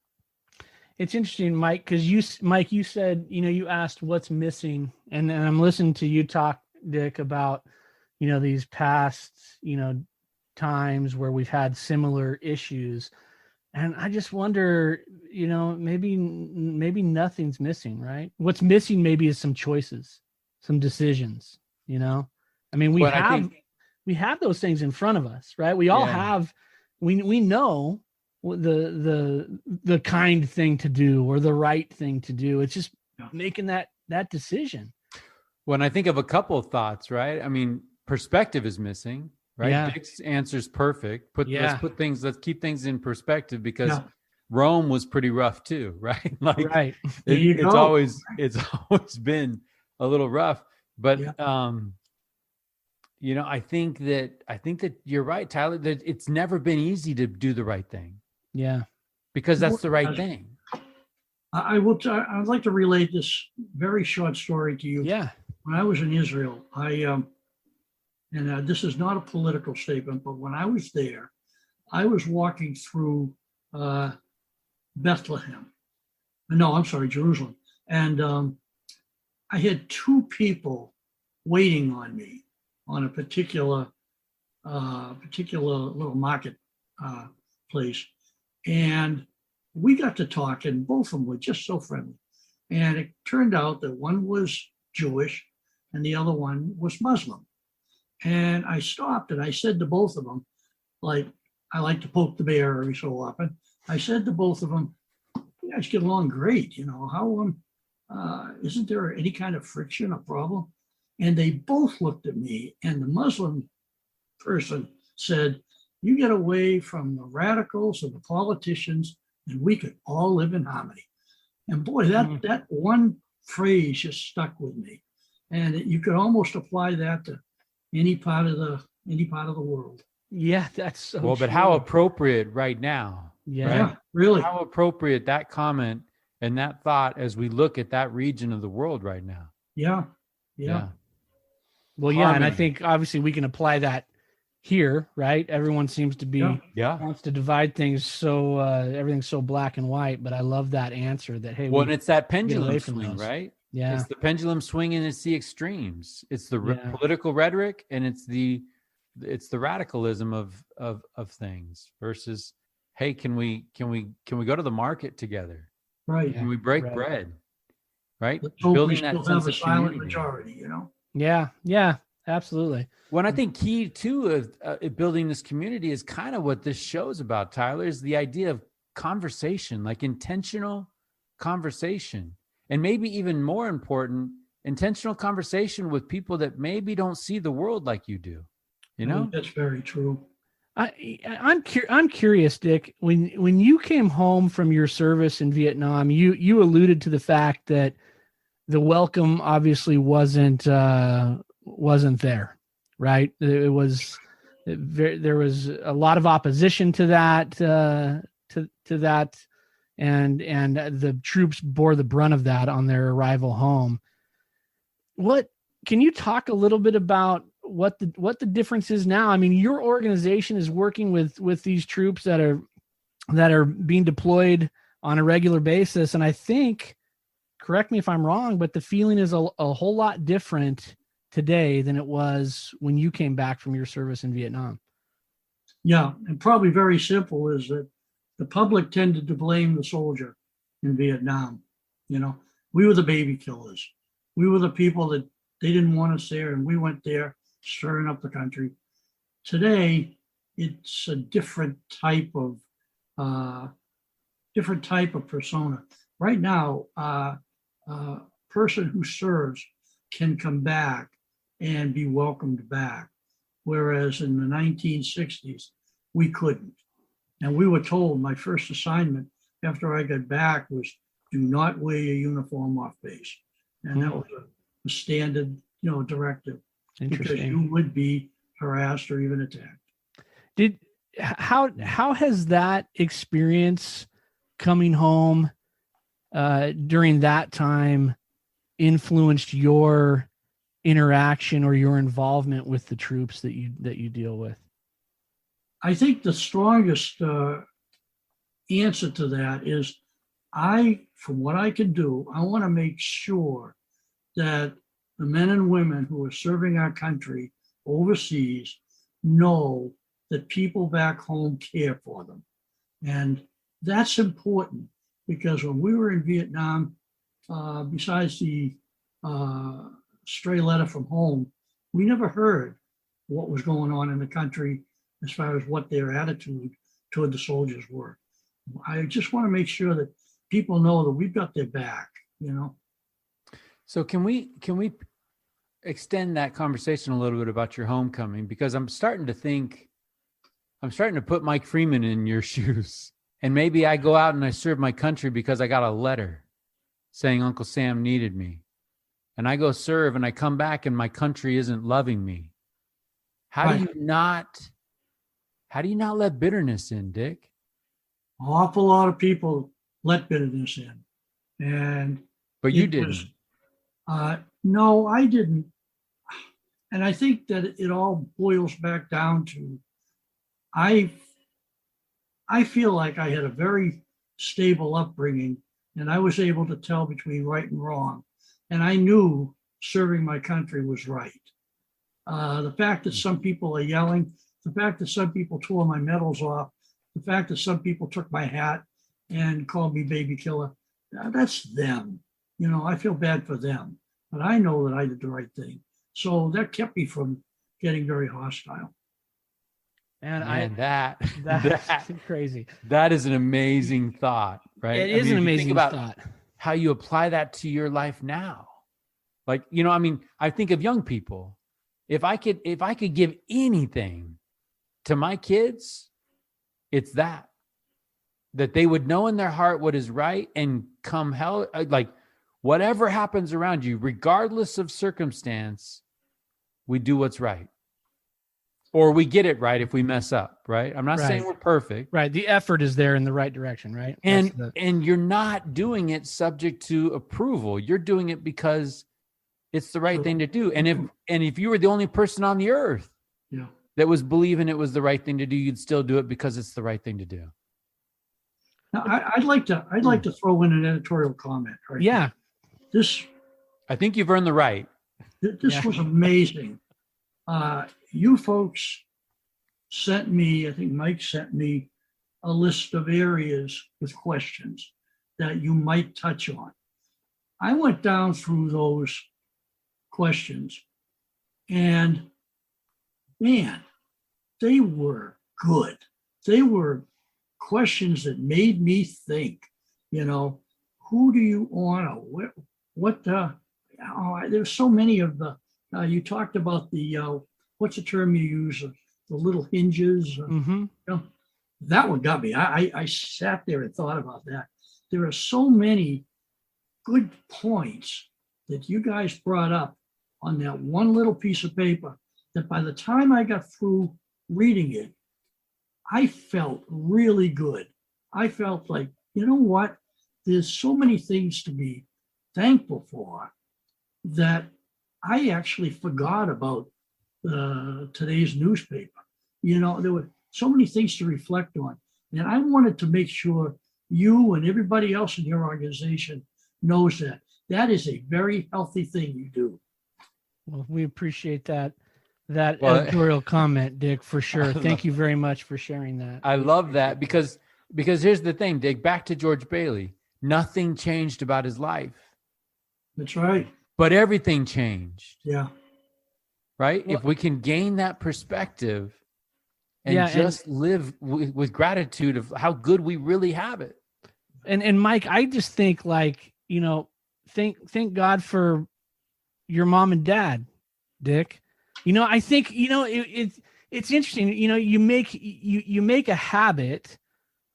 It's interesting, Mike, because you said, you asked what's missing, and I'm listening to you talk, Dick, about, these past, times where we've had similar issues. And I just wonder, maybe nothing's missing, right? What's missing maybe is some choices, some decisions, I mean, we have those things in front of us, right? We all have, we know the kind thing to do or the right thing to do. It's just making that decision. When I think of a couple of thoughts, right? I mean, perspective is missing, right? Yeah. Dick's answer's perfect. Let's keep things in perspective, because Rome was pretty rough too, right? Right. It's always been a little rough, but I think that you're right, Tyler, that it's never been easy to do the right thing Yeah. because that's the right thing. I'd like to relate this very short story to you. Yeah. When I was in Israel, this is not a political statement, but when I was there, I was walking through Bethlehem. No, I'm sorry, Jerusalem. And I had two people waiting on me on a particular little market place. And we got to talk, and both of them were just so friendly. And it turned out that one was Jewish and the other one was Muslim. And I stopped and I said to both of them, like, I like to poke the bear every so often. I said to both of them, you guys get along great. How isn't there any kind of friction or problem? And they both looked at me, and the Muslim person said, you get away from the radicals and the politicians, and we could all live in harmony. And boy, that one phrase just stuck with me. And you could almost apply that to any part of the world. Yeah, that's so well, but true. how appropriate right now. Yeah, right? Really. How appropriate that comment and that thought as we look at that region of the world right now. Yeah. Well, yeah, and I think obviously we can apply that here, right? Everyone seems to be wants to divide things so everything's so black and white, but I love that answer that, hey, well, and it's that pendulum swing, right? Yeah. It's the pendulum swing and it's the extremes. It's the political rhetoric and it's the radicalism of things versus, hey, can we go to the market together? Right. Can we break bread? Right? Building that sense of silent majority, Yeah, absolutely. Well, I think key too of building this community is kind of what this show's about, Tyler, is the idea of conversation, like intentional conversation. And maybe even more important, intentional conversation with people that maybe don't see the world like you do. That's very true. I'm curious, Dick. When you came home from your service in Vietnam, you alluded to the fact that the welcome obviously wasn't there, right? There was a lot of opposition to that, to that, and the troops bore the brunt of that on their arrival home. What can you talk a little bit about what the difference is now? I mean, your organization is working with these troops that are being deployed on a regular basis, and I think, correct me if I'm wrong, but the feeling is a whole lot different today than it was when you came back from your service in Vietnam. Yeah, and probably very simple is that the public tended to blame the soldier in Vietnam. We were the baby killers. We were the people that they didn't want us there, and we went there stirring up the country. Today, it's a different type of persona. Right now, a person who serves can come back and be welcomed back, whereas in the 1960s, we couldn't. And we were told, my first assignment after I got back was, do not wear your uniform off base. And that was a standard, directive, because you would be harassed or even attacked. How has that experience coming home during that time influenced your interaction or your involvement with the troops that you deal with? I think the strongest answer to that is from what I can do, I want to make sure that the men and women who are serving our country overseas know that people back home care for them. And that's important, because when we were in Vietnam, besides the stray letter from home, we never heard what was going on in the country as far as what their attitude toward the soldiers were. I just want to make sure that people know that we've got their back, So can we extend that conversation a little bit about your homecoming? Because I'm starting to put Mike Freeman in your shoes. And maybe I go out and I serve my country because I got a letter saying Uncle Sam needed me. And I go serve and I come back and my country isn't loving me. How do you not let bitterness in, Dick? An awful lot of people let bitterness in. But you didn't. No, I didn't. And I think that it all boils back down to, I feel like I had a very stable upbringing, and I was able to tell between right and wrong. And I knew serving my country was right. The fact that some people are yelling, the fact that some people tore my medals off, the fact that some people took my hat and called me baby killer, that's them. You know, I feel bad for them, but I know that I did the right thing. So that kept me from getting very hostile. And that's crazy. That is an amazing thought, right? It is an amazing thought. Think about how you apply that to your life now. Like, you know, I mean, I think of young people. If I could give anything to my kids, it's that they would know in their heart what is right, and come hell, like whatever happens around you, regardless of circumstance, we do what's right. Or we get it right if we mess up, right? I'm not saying we're perfect. Right. The effort is there in the right direction, right? And you're not doing it subject to approval. You're doing it because it's the right thing to do. And if you were the only person on the earth that was believing it was the right thing to do, you'd still do it because it's the right thing to do. Now, I'd like to throw in an editorial comment. Right? Yeah. I think you've earned the right. This was amazing. You folks sent me, I think Mike sent me a list of areas with questions that you might touch on. I went down through those questions, and man, they were good. They were questions that made me think, you know, who do you honor? There's so many of the, you talked about the, what's the term you use? The little hinges. Mm-hmm. You know, that one got me. I sat there and thought about that. There are so many good points that you guys brought up on that one little piece of paper that by the time I got through reading it, I felt really good. I felt like, you know what? There's so many things to be thankful for that I actually forgot about today's newspaper. You know, there were so many things to reflect on. And I wanted to make sure you and everybody else in your organization knows that. That is a very healthy thing you do. Well, we appreciate that editorial comment, Dick, for sure. Thank you very much for sharing that. I love that because here's the thing, Dick, back to George Bailey. Nothing changed about his life. That's right. But everything changed. Yeah. Right? Well, if we can gain that perspective and live with gratitude of how good we really have it. And Mike, I just think, like, you know, thank God for your mom and dad, Dick. You know, I think, you know, it's interesting. You know, you make a habit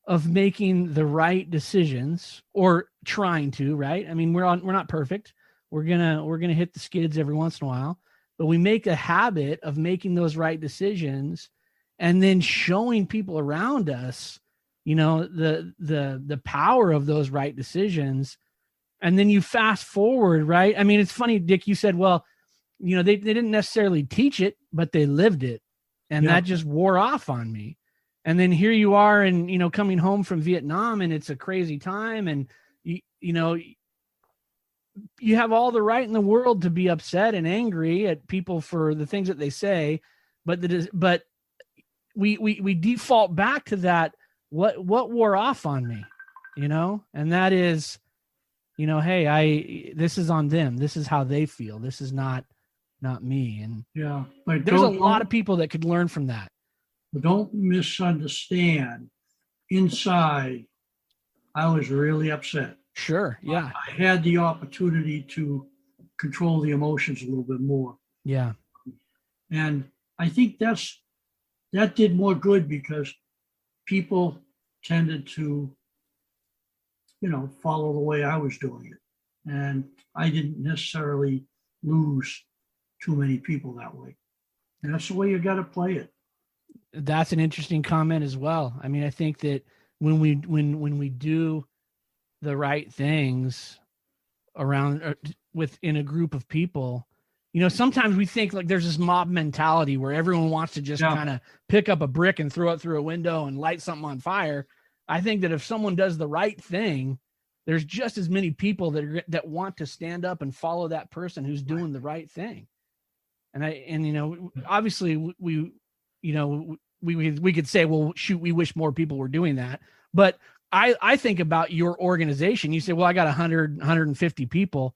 of making the right decisions, or trying to, right? I mean, we're not perfect. We're gonna hit the skids every once in a while, but we make a habit of making those right decisions, and then showing people around us, you know, the power of those right decisions. And then you fast forward, right? I mean, it's funny, Dick, you said, well, you know, they didn't necessarily teach it, but they lived it. And that just wore off on me. And then here you are, and, you know, coming home from Vietnam, and it's a crazy time. And, you know, you have all the right in the world to be upset and angry at people for the things that they say. But we default back to that. What wore off on me, you know? And that is, you know, hey, this is on them. This is how they feel. This is not me. And there's a lot of people that could learn from that. Don't misunderstand. Inside, I was really upset. Sure. Yeah. I had the opportunity to control the emotions a little bit more. Yeah. And I think that did more good, because people tended to, you know, follow the way I was doing it. And I didn't necessarily lose too many people that way. And that's the way you got to play it. That's an interesting comment as well. I mean, I think that when we do the right things around within a group of people, sometimes we think like there's this mob mentality where everyone wants to just kind of pick up a brick and throw it through a window and light something on fire. I think that if someone does the right thing, there's just as many people that want to stand up and follow that person who's doing the right thing. And obviously we could say, well, shoot, we wish more people were doing that. But I think about your organization. You say, well, I got 100, 150 people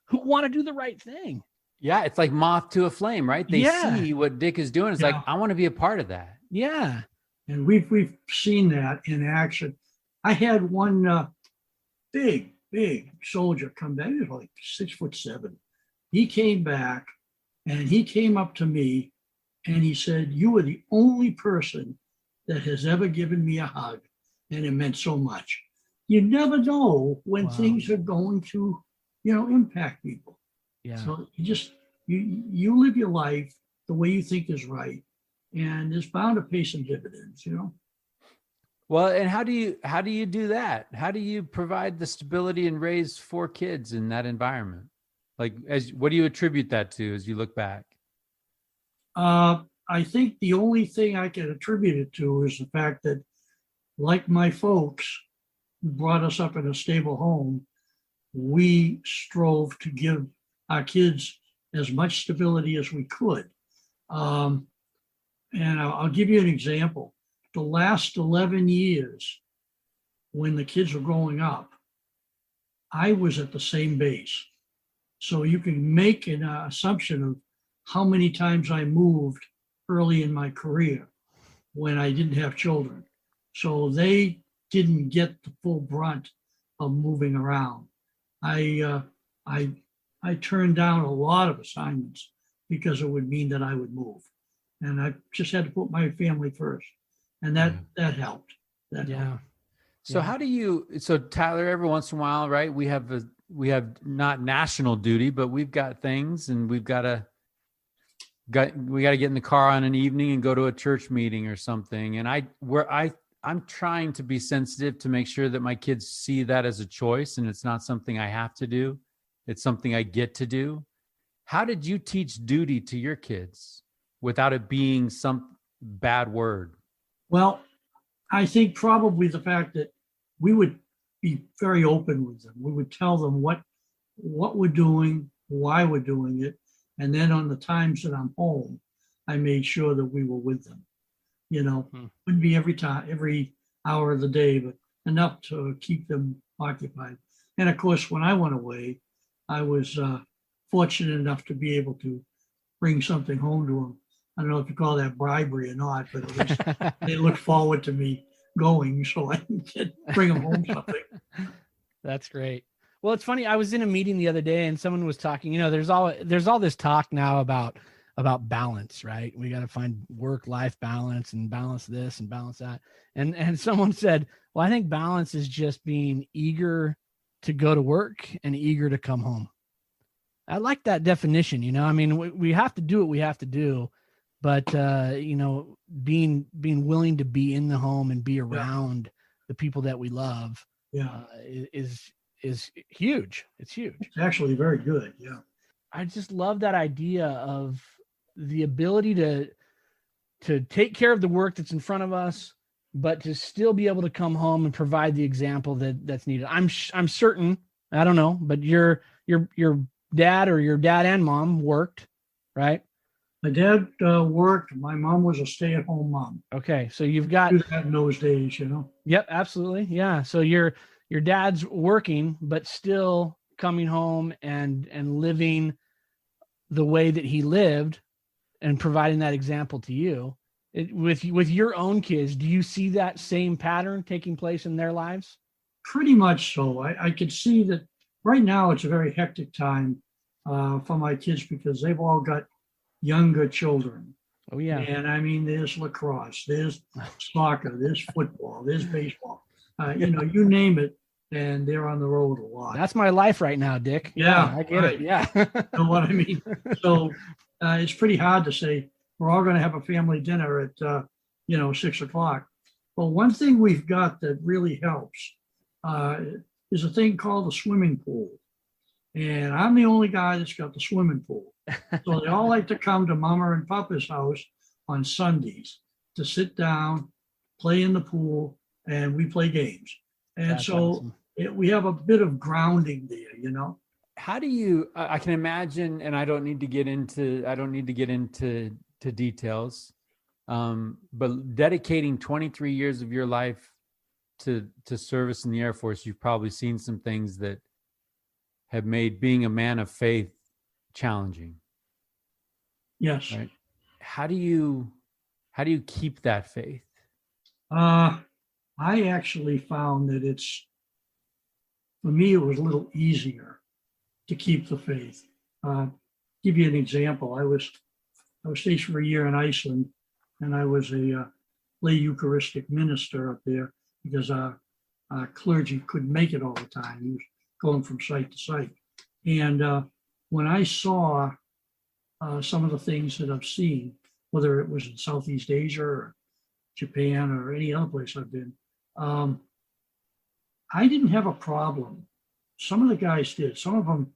who want to do the right thing. Yeah. It's like moth to a flame, right? They see what Dick is doing. It's like, I want to be a part of that. Yeah. And we've seen that in action. I had one big soldier come back. He was like 6'7". He came back and he came up to me and he said, "You are the only person that has ever given me a hug. And it meant so much." You never know when things are going to, impact people. Yeah. So you live your life the way you think is right. And it's bound to pay some dividends, Well, and how do you do that? How do you provide the stability and raise 4 kids in that environment? Like, what do you attribute that to as you look back? I think the only thing I can attribute it to is the fact that, like my folks who brought us up in a stable home, we strove to give our kids as much stability as we could. And I'll give you an example. The last 11 years, when the kids were growing up, I was at the same base. So you can make an assumption of how many times I moved early in my career when I didn't have children. So they didn't get the full brunt of moving around. I turned down a lot of assignments because it would mean that I would move. And I just had to put my family first. And that helped. That helped. So how do you, Tyler, every once in a while, right? We have not national duty, but we've got things and we got to get in the car on an evening and go to a church meeting or something. And I'm trying to be sensitive to make sure that my kids see that as a choice and it's not something I have to do. It's something I get to do. How did you teach duty to your kids without it being some bad word? Well, I think probably the fact that we would be very open with them. We would tell them what we're doing, why we're doing it. And then on the times that I'm home, I made sure that we were with them. Wouldn't be every hour of the day, but enough to keep them occupied. And of course, when I went away, I was fortunate enough to be able to bring something home to them. I don't know if you call that bribery or not, but at least they look forward to me going so I can bring them home something. That's great. Well, it's funny. I was in a meeting the other day and someone was talking, there's all this talk now about balance, right? We got to find work-life balance and balance this and balance that. And someone said, well, I think balance is just being eager to go to work and eager to come home. I like that definition. I mean, we have to do what we have to do, but being willing to be in the home and be around the people that we love is huge. It's huge. It's actually very good. Yeah. I just love that idea of the ability to take care of the work that's in front of us, but to still be able to come home and provide the example that's needed. I'm certain, I don't know, but your dad or your dad and mom worked, right? My dad worked. My mom was a stay-at-home mom. Okay, so you've got do that in those days, Yep, absolutely, yeah. So your dad's working, but still coming home and living the way that he lived, and providing that example to you. With your own kids, do you see that same pattern taking place in their lives? Pretty much so. I could see that right now it's a very hectic time for my kids because they've all got younger children. Oh yeah. And I mean, there's lacrosse, there's soccer, there's football, there's baseball. You name it, and they're on the road a lot. That's my life right now, Dick. Yeah, I get it. Yeah. You know what I mean? So it's pretty hard to say, we're all going to have a family dinner at 6:00. Well, one thing we've got that really helps is a thing called the swimming pool. And I'm the only guy that's got the swimming pool. So they all like to come to Mama and Papa's house on Sundays to sit down, play in the pool, and we play games. And That's so awesome. we have a bit of grounding there, How do you, I can imagine, and I don't need to get into details, but dedicating 23 years of your life to service in the Air Force, you've probably seen some things that have made being a man of faith challenging. Yes. Right? How do you keep that faith? I actually found that for me, it was a little easier to keep the faith. Give you an example. I was stationed for a year in Iceland, and I was a lay Eucharistic minister up there because our clergy couldn't make it all the time. He was going from site to site. And when I saw some of the things that I've seen, whether it was in Southeast Asia or Japan or any other place I've been, I didn't have a problem. Some of the guys did. Some of them,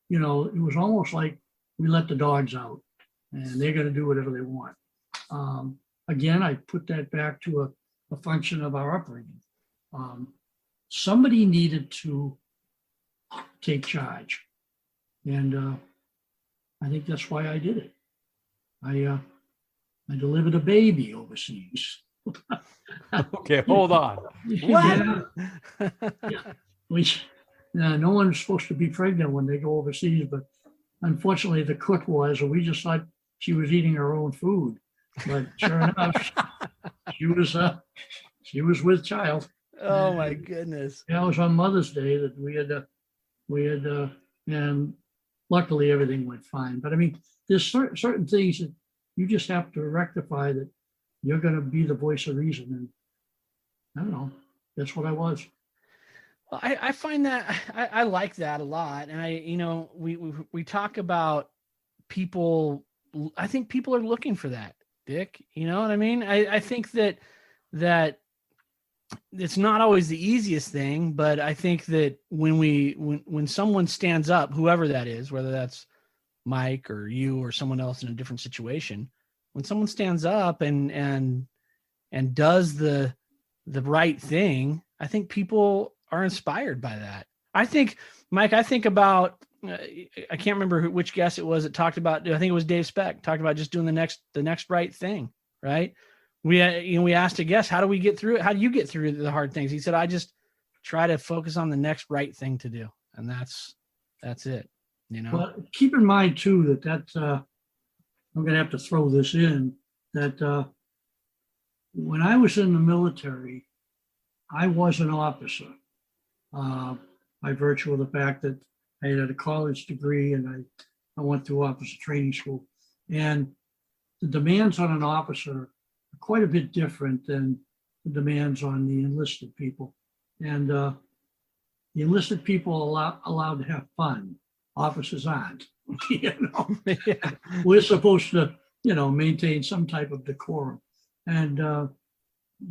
it was almost like we let the dogs out and they're going to do whatever they want. Again, I put that back to a function of our upbringing. Somebody needed to take charge. And I think that's why I did it. I delivered a baby overseas. Okay, hold on. What? Yeah. No one's supposed to be pregnant when they go overseas, but unfortunately the cook was, and we just thought she was eating her own food. But sure enough, she was with child. Oh my goodness. Yeah, it was on Mother's Day that we had, and luckily everything went fine. But I mean, there's certain things that you just have to rectify, that you're going to be the voice of reason. And I don't know, that's what I was. Well, I find that I like that a lot. And we talk about people. I think people are looking for that, Dick. You know what I mean? I think that it's not always the easiest thing, but I think that when someone stands up, whoever that is, whether that's Mike or you or someone else in a different situation, when someone stands up and does the right thing, I think people are inspired by that. I think, Mike, about, I can't remember which guest it was that talked about, I think it was Dave Speck, talked about just doing the next right thing, right? We asked a guest, how do we get through it? How do you get through the hard things? He said, I just try to focus on the next right thing to do. And that's it, Well, keep in mind too, that I'm going to have to throw this in, that when I was in the military, I was an officer by virtue of the fact that I had a college degree and I went through officer training school. And the demands on an officer are quite a bit different than the demands on the enlisted people. And the enlisted people are allowed to have fun. Officers aren't. Yeah. We're supposed to, maintain some type of decorum. And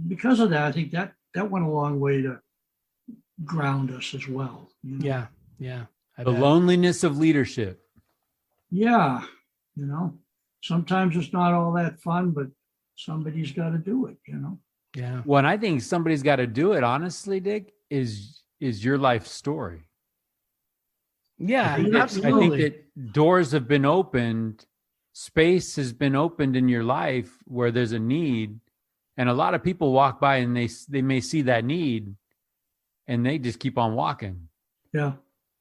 because of that, I think that went a long way to ground us as well. Yeah. The loneliness of leadership. Yeah. Sometimes it's not all that fun, but somebody's got to do it, Yeah. Well, and I think somebody's got to do it, honestly, Dick, is your life story. Yeah, I absolutely. think that doors have been opened, space has been opened in your life where there's a need, and a lot of people walk by and they may see that need and they just keep on walking. Yeah,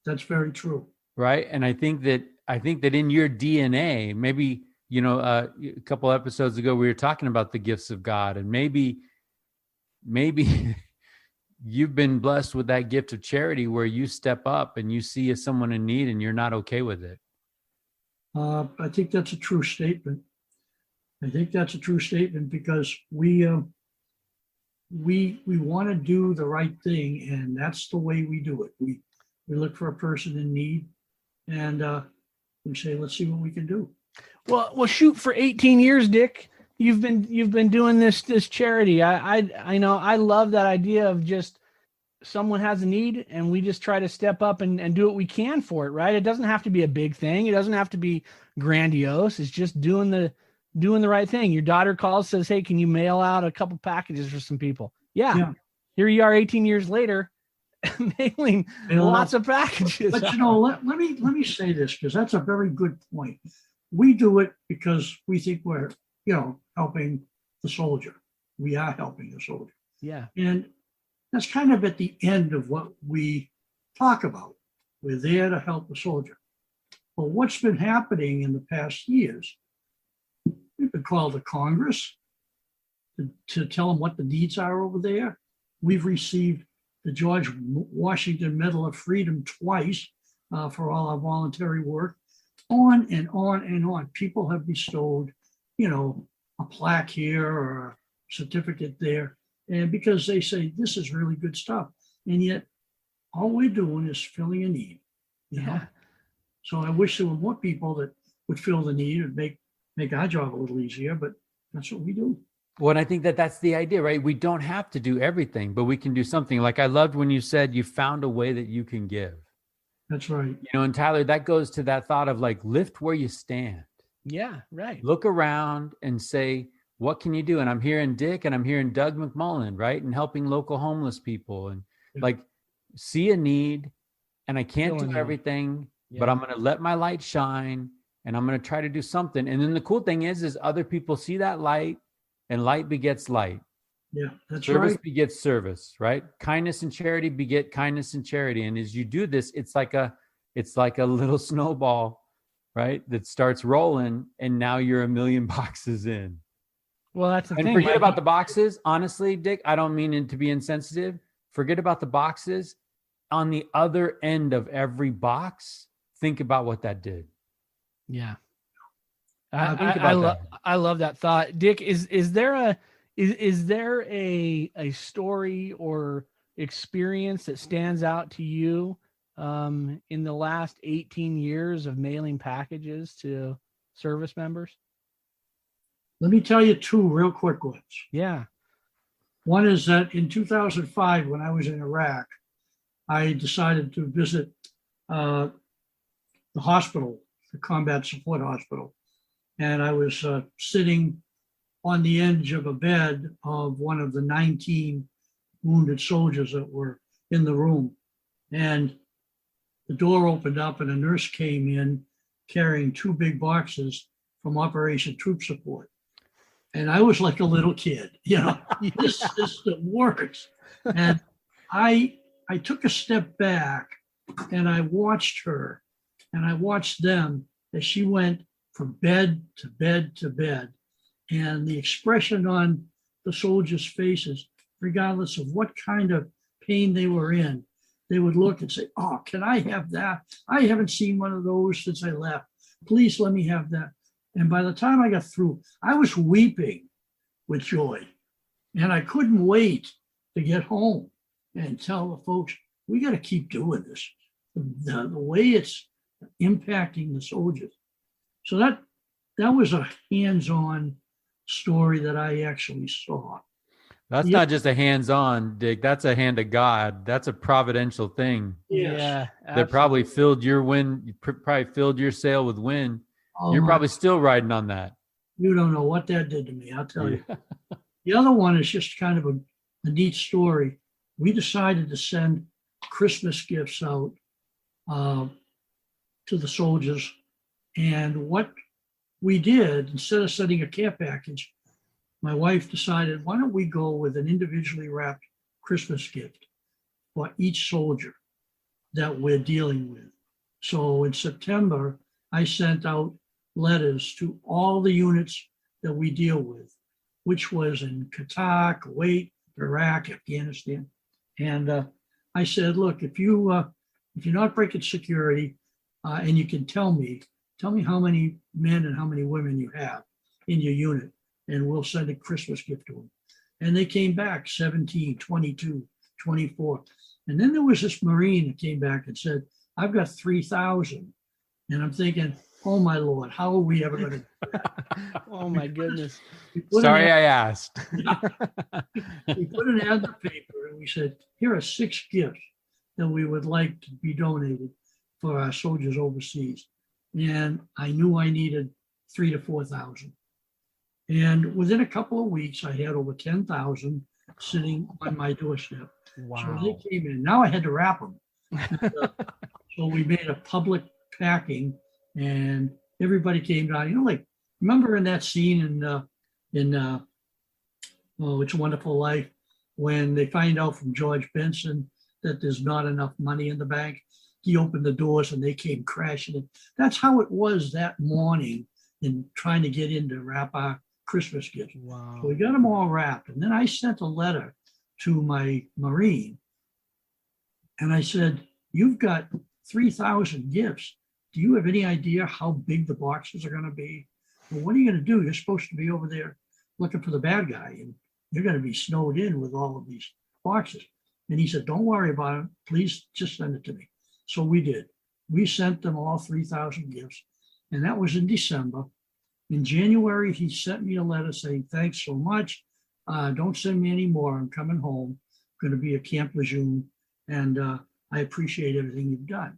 that's very true. Right. And I think that in your DNA, maybe, a couple episodes ago, we were talking about the gifts of God, and maybe you've been blessed with that gift of charity where you step up and you see someone in need and you're not okay with it. I think that's a true statement. Because we want to do the right thing, and that's the way we do it. We look for a person in need, and we say, let's see what we can do. Well, shoot, for 18 years, Dick, you've been doing this charity. I know I love that idea of just someone has a need and we just try to step up and do what we can for it, right? It doesn't have to be a big thing. It doesn't have to be grandiose. It's just doing the right thing. Your daughter calls, says, "Hey, can you mail out a couple packages for some people?" Yeah. Here you are 18 years later, mailing lots of packages. But let me say this, because that's a very good point. We do it because we think we're, helping the soldier. We are helping the soldier. Yeah. And that's kind of at the end of what we talk about. We're there to help the soldier. But what's been happening in the past years, we've been called to Congress to tell them what the needs are over there. We've received the George Washington Medal of Freedom twice for all our voluntary work. On and on and on. People have bestowed, a plaque here or a certificate there. And because they say this is really good stuff. And yet all we're doing is filling a need. know? So I wish there were more people that would fill the need and make our job a little easier, but that's what we do. Well, and I think that's the idea, right? We don't have to do everything, but we can do something. Like I loved when you said you found a way that you can give. That's right. And Tyler, that goes to that thought of like, lift where you stand. Yeah, right. Look around and say, what can you do? And I'm hearing Dick and I'm hearing Doug McMullen, right? And helping local homeless people and like see a need, and I can't do everything, but I'm going to let my light shine and I'm going to try to do something. And then the cool thing is other people see that light, and light begets light. Yeah, that's service right. begets service, right? Kindness and charity beget kindness and charity. And as you do this, it's like a little snowball, right? That starts rolling, and now you're 1 million boxes in. Well, that's the thing. And forget about the boxes. Honestly, Dick, I don't mean it to be insensitive. Forget about the boxes. On the other end of every box, think about what that did. Yeah. I love that thought. Dick, is there a story or experience that stands out to you in the last 18 years of mailing packages to service members? Let me tell you two real quick ones. Yeah. One is that in 2005, when I was in Iraq, I decided to visit the hospital, the combat support hospital. And I was sitting on the edge of a bed of one of the 19 wounded soldiers that were in the room. And the door opened up and a nurse came in carrying 2 big boxes from Operation Troop Support. And I was like a little kid, this system works. And I took a step back and I watched her and I watched them as she went from bed to bed to bed. And the expression on the soldiers' faces, regardless of what kind of pain they were in, they would look and say, "Oh, can I have that? I haven't seen one of those since I left. Please let me have that." And by the time I got through, I was weeping with joy. And I couldn't wait to get home and tell the folks, we got to keep doing this. The way it's impacting the soldiers. So that was a hands-on story that I actually saw. That's not just a hands-on, Dick. That's a hand of God. That's a providential thing. Yes. Yeah. That probably filled your wind, probably filled your sail with wind. Oh, You're probably still riding on that. You don't know what that did to me, I'll tell you. The other one is just kind of a neat story. We decided to send Christmas gifts out to the soldiers. And what we did, instead of sending a care package, my wife decided, why don't we go with an individually wrapped Christmas gift for each soldier that we're dealing with. So in September, I sent out letters to all the units that we deal with, which was in Qatar, Kuwait, Iraq, Afghanistan. And I said, look, if you're not breaking security and you can tell me how many men and how many women you have in your unit, and we'll send a Christmas gift to them. And they came back 17, 22, 24. And then there was this Marine that came back and said, I've got 3,000. And I'm thinking, oh my Lord, how are we ever going to do that? Oh my goodness. Sorry I asked. We put an ad in the paper and we said, here are 6 gifts that we would like to be donated for our soldiers overseas. And I knew I needed 3,000 to 4,000. And within a couple of weeks, I had over 10,000 sitting on my doorstep. Wow. So they came in. Now I had to wrap them. So we made a public packing, and everybody came down. You know, like, remember in that scene in Oh, It's a Wonderful Life, when they find out from George Benson that there's not enough money in the bank? He opened the doors and they came crashing in. That's how it was that morning in trying to get in to wrap our Christmas gifts. Wow. So we got them all wrapped. And then I sent a letter to my Marine and I said, you've got 3,000 gifts. Do you have any idea how big the boxes are going to be? Well, what are you going to do? You're supposed to be over there looking for the bad guy, and you're going to be snowed in with all of these boxes. And he said, don't worry about it. Please just send it to me. So we did. We sent them all 3,000 gifts. And that was in December. In January, he sent me a letter saying, thanks so much. Don't send me any more. I'm coming home. I'm going to be at Camp Lejeune. And I appreciate everything you've done.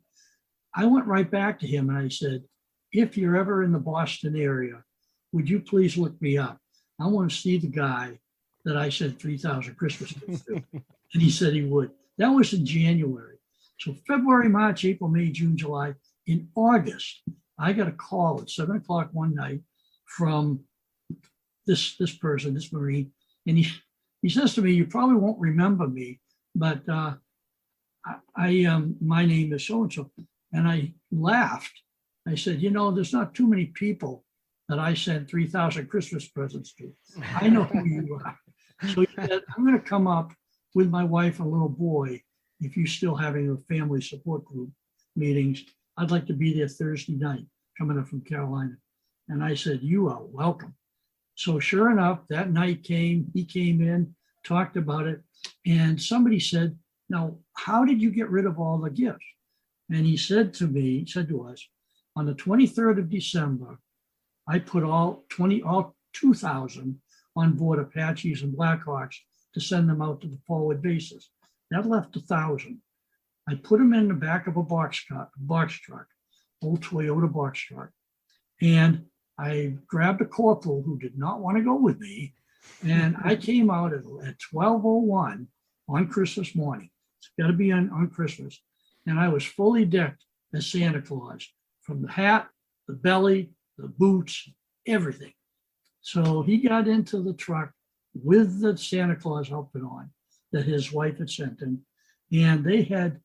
I went right back to him and I said, if you're ever in the Boston area, would you please look me up? I want to see the guy that I sent 3,000 Christmas gifts to. And he said he would. That was in January. So February, March, April, May, June, July. In August, I got a call at 7 o'clock one night from this person, this Marine. And he says to me, you probably won't remember me, but my name is so-and-so. And I laughed. I said, you know, there's not too many people that I sent 3,000 Christmas presents to. I know who you are. So he said, I'm going to come up with my wife and little boy. If you're still having a family support group meetings, I'd like to be there Thursday night, coming up from Carolina. And I said, you are welcome. So sure enough, that night came, he came in, talked about it. And somebody said, now, how did you get rid of all the gifts? And he said to us, on the 23rd of December, I put all 2,000 on board Apaches and Blackhawks to send them out to the forward bases. That left 1,000. I put them in the back of a box truck, old Toyota box truck. And I grabbed a corporal who did not want to go with me. And I came out at 12:01 on Christmas morning. It's got to be on Christmas. And I was fully decked as Santa Claus, from the hat, the belly, the boots, everything. So he got into the truck with the Santa Claus outfit on that his wife had sent him. And they had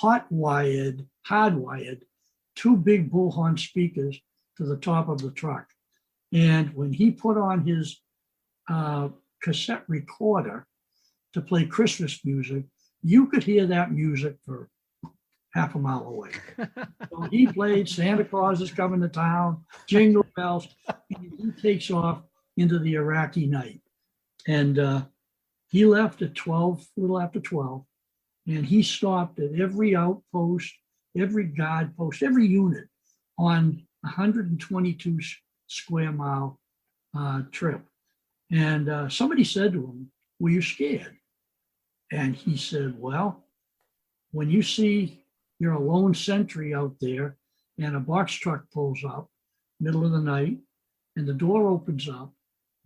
hardwired 2 big bullhorn speakers to the top of the truck. And when he put on his cassette recorder to play Christmas music, you could hear that music for half a mile away. So he played Santa Claus is Coming to Town, Jingle Bells, and he takes off into the Iraqi night. And he left at 12, a little after 12, and he stopped at every outpost, every guard post, every unit on 122 square mile trip. And somebody said to him, were you scared? And he said, well, when you see you're a lone sentry out there and a box truck pulls up middle of the night and the door opens up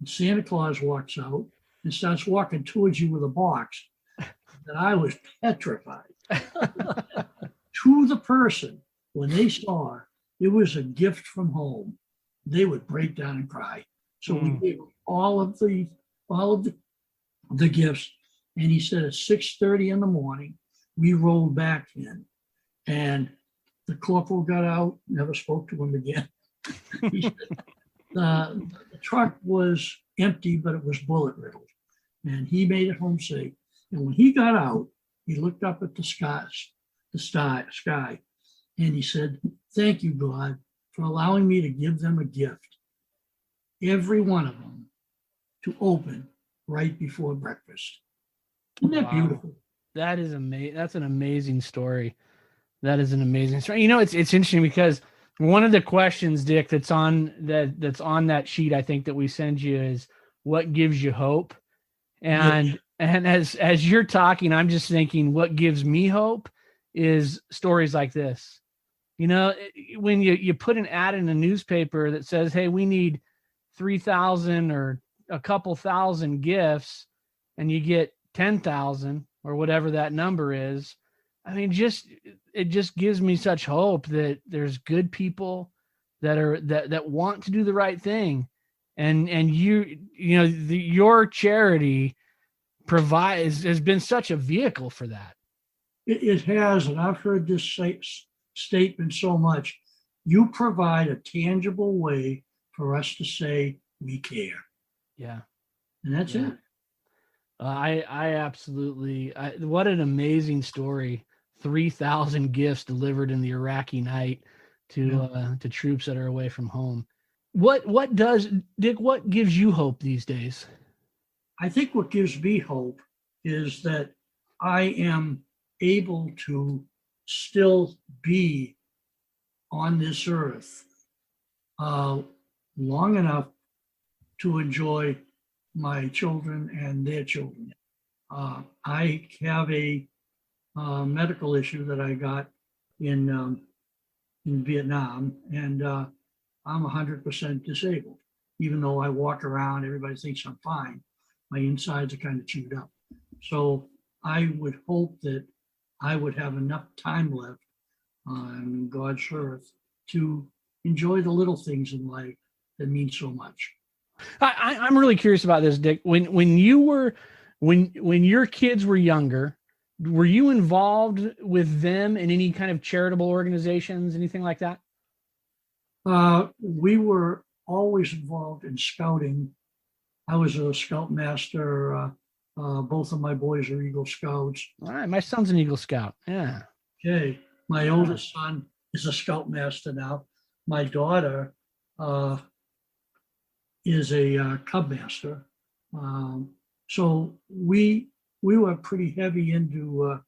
and Santa Claus walks out and starts walking towards you with a box, that I was petrified. To the person, when they saw it was a gift from home, they would break down and cry. So we gave them all of the gifts. And he said at 6:30 in the morning, we rolled back in. And the corporal got out, never spoke to him again. He said, the truck was empty, but it was bullet riddled. And he made it home safe. And when he got out, he looked up at the sky, and he said, thank you, God, for allowing me to give them a gift, every one of them, to open right before breakfast. Isn't that beautiful? That is amazing. That's an amazing story. That is an amazing story. You know, it's interesting because One of the questions, Dick, that's on that sheet, I think that we send you is what gives you hope? And as you're talking, I'm just thinking what gives me hope is stories like this. You know, when you put an ad in a newspaper that says, hey, we need 3,000 or a couple thousand gifts, and you get 10,000 or whatever that number is. I mean, it just gives me such hope that there's good people that want to do the right thing. And your charity has been such a vehicle for that. It has, and I've heard this statement so much. You provide a tangible way for us to say we care. Yeah. And that's it. I absolutely, what an amazing story. 3,000 gifts delivered in the Iraqi night to troops that are away from home. What does, Dick, what gives you hope these days? I think what gives me hope is that I am able to still be on this earth long enough to enjoy my children and their children. I have a medical issue that I got in Vietnam, and I'm 100% disabled. Even though I walk around, everybody thinks I'm fine. My insides are kind of chewed up. So I would hope that I would have enough time left on God's earth to enjoy the little things in life that mean so much. I'm really curious about this, Dick. When your kids were younger, were you involved with them in any kind of charitable organizations, anything like that? We were always involved in scouting. I was a scoutmaster. Both of my boys are Eagle Scouts. All right, my son's an Eagle Scout. Yeah. Okay. My oldest son is a scoutmaster now. My daughter is a Cub master. So we were pretty heavy into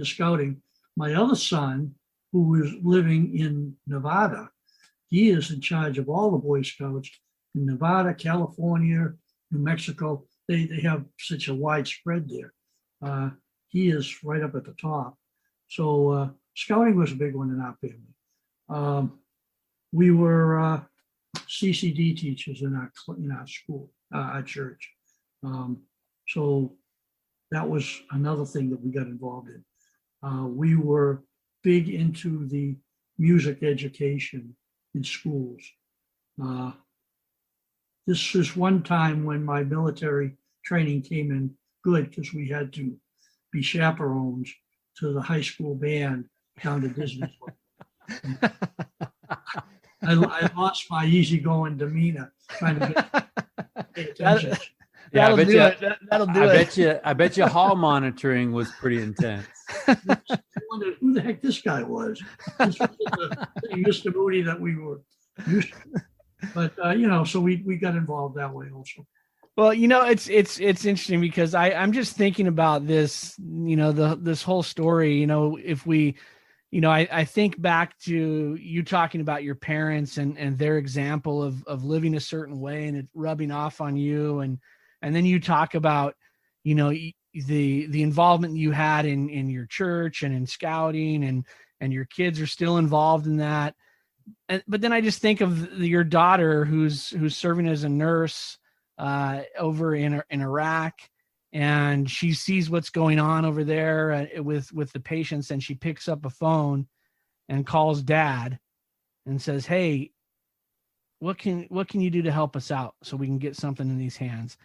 scouting. My other son, who was living in Nevada, he is in charge of all the Boy Scouts in Nevada, California, New Mexico. They have such a wide spread there. He is right up at the top. So scouting was a big one in our family. We were CCD teachers in our school, our church. So that was another thing that we got involved in. We were big into the music education in schools. This is one time when my military training came in good because we had to be chaperones to the high school band down to Disney. I lost my easygoing demeanor trying to pay attention. That'll do it. I bet you hall monitoring was pretty intense. I wondered who the heck this guy was. This was the Mr. Moody that we were used to. But so we got involved that way also. Well, it's interesting because I'm just thinking about this, this whole story, if we, I think back to you talking about your parents and their example of living a certain way and it rubbing off on you. And then you talk about, the involvement you had in your church and in scouting and your kids are still involved in that. But then I just think of your daughter who's serving as a nurse over in Iraq, and she sees what's going on over there with the patients, and she picks up a phone and calls dad and says, "Hey, what can you do to help us out so we can get something in these hands?"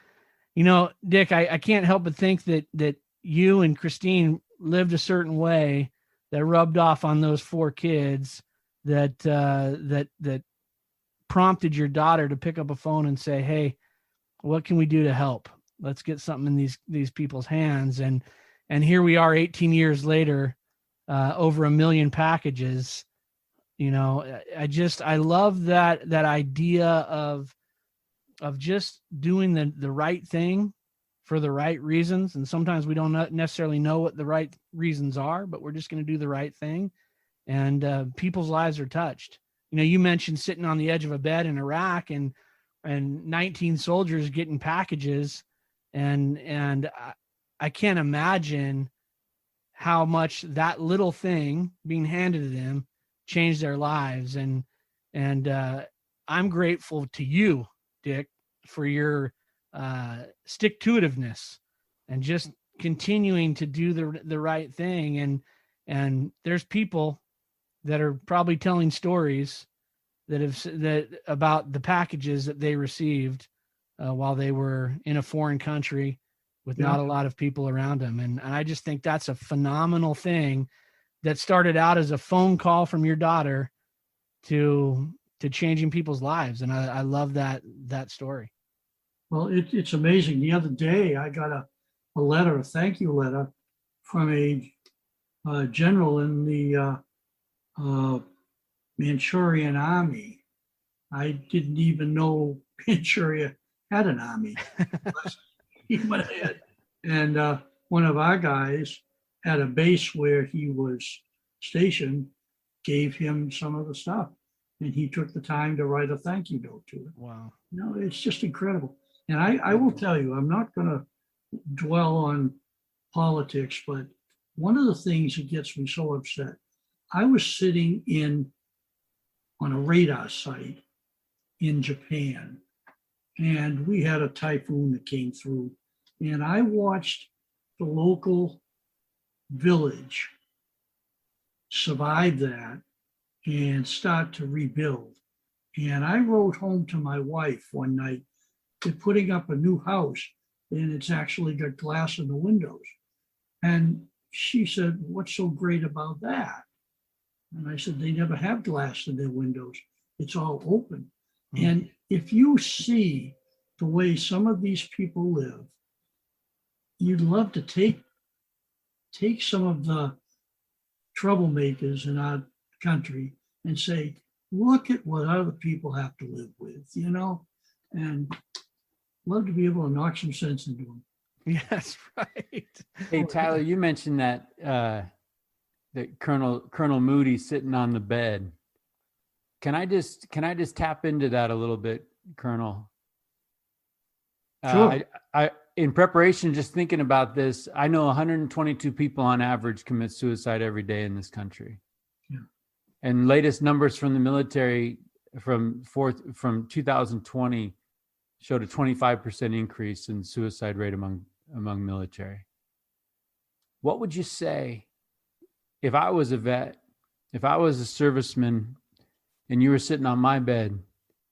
Dick, I can't help but think that you and Christine lived a certain way that rubbed off on those 4 kids. That prompted your daughter to pick up a phone and say, "Hey, what can we do to help? Let's get something in these people's hands." And here we are 18 years later, over 1 million packages. I love that idea of just doing the right thing for the right reasons. And sometimes we don't necessarily know what the right reasons are, but we're just going to do the right thing. And people's lives are touched. you mentioned sitting on the edge of a bed in Iraq and 19 soldiers getting packages, and I can't imagine how much that little thing being handed to them changed their lives. And I'm grateful to you, Dick, for your stick-to-itiveness and just continuing to do the right thing. And there's people that are probably telling stories that about the packages that they received while they were in a foreign country with not a lot of people around them. And I just think that's a phenomenal thing that started out as a phone call from your daughter to changing people's lives. And I love that story. Well, it's amazing. The other day, I got a letter, a thank you letter from a general in the Manchurian army. I didn't even know Manchuria had an army. He went ahead, and one of our guys at a base where he was stationed gave him some of the stuff, and he took the time to write a thank you note to it. Wow. It's just incredible. And I will tell you, I'm not going to dwell on politics, but one of the things that gets me so upset, I was sitting on a radar site in Japan, and we had a typhoon that came through, and I watched the local village survive that and start to rebuild. And I wrote home to my wife one night, they're putting up a new house and it's actually got glass in the windows. And she said, what's so great about that? And I said, they never have glass in their windows. It's all open. Mm-hmm. And if you see the way some of these people live, you'd love to take some of the troublemakers in our country and say, look at what other people have to live with, and love to be able to knock some sense into them. Yes, right. Hey, Tyler, you mentioned that that Colonel Moody sitting on the bed. Can I just tap into that a little bit, Colonel? Sure. I in preparation, just thinking about this, I know 122 people on average commit suicide every day in this country. Yeah. And latest numbers from the military from 2020 showed a 25% increase in suicide rate among military. What would you say if I was a vet, if I was a serviceman, and you were sitting on my bed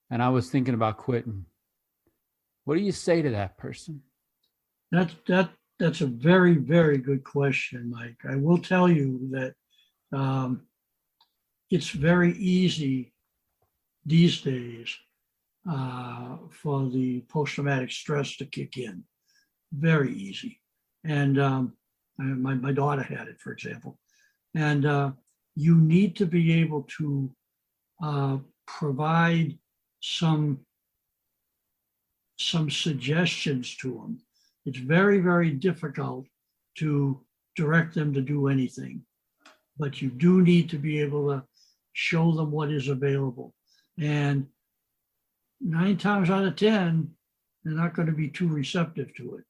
and I was thinking about quitting? What do you say to that person? That's a very, very good question, Mike. I will tell you that it's very easy these days for the post-traumatic stress to kick in. Very easy. And my daughter had it, for example. And you need to be able to provide some suggestions to them. It's very, very difficult to direct them to do anything, but you do need to be able to show them what is available. And 9 times out of 10, they're not going to be too receptive to it,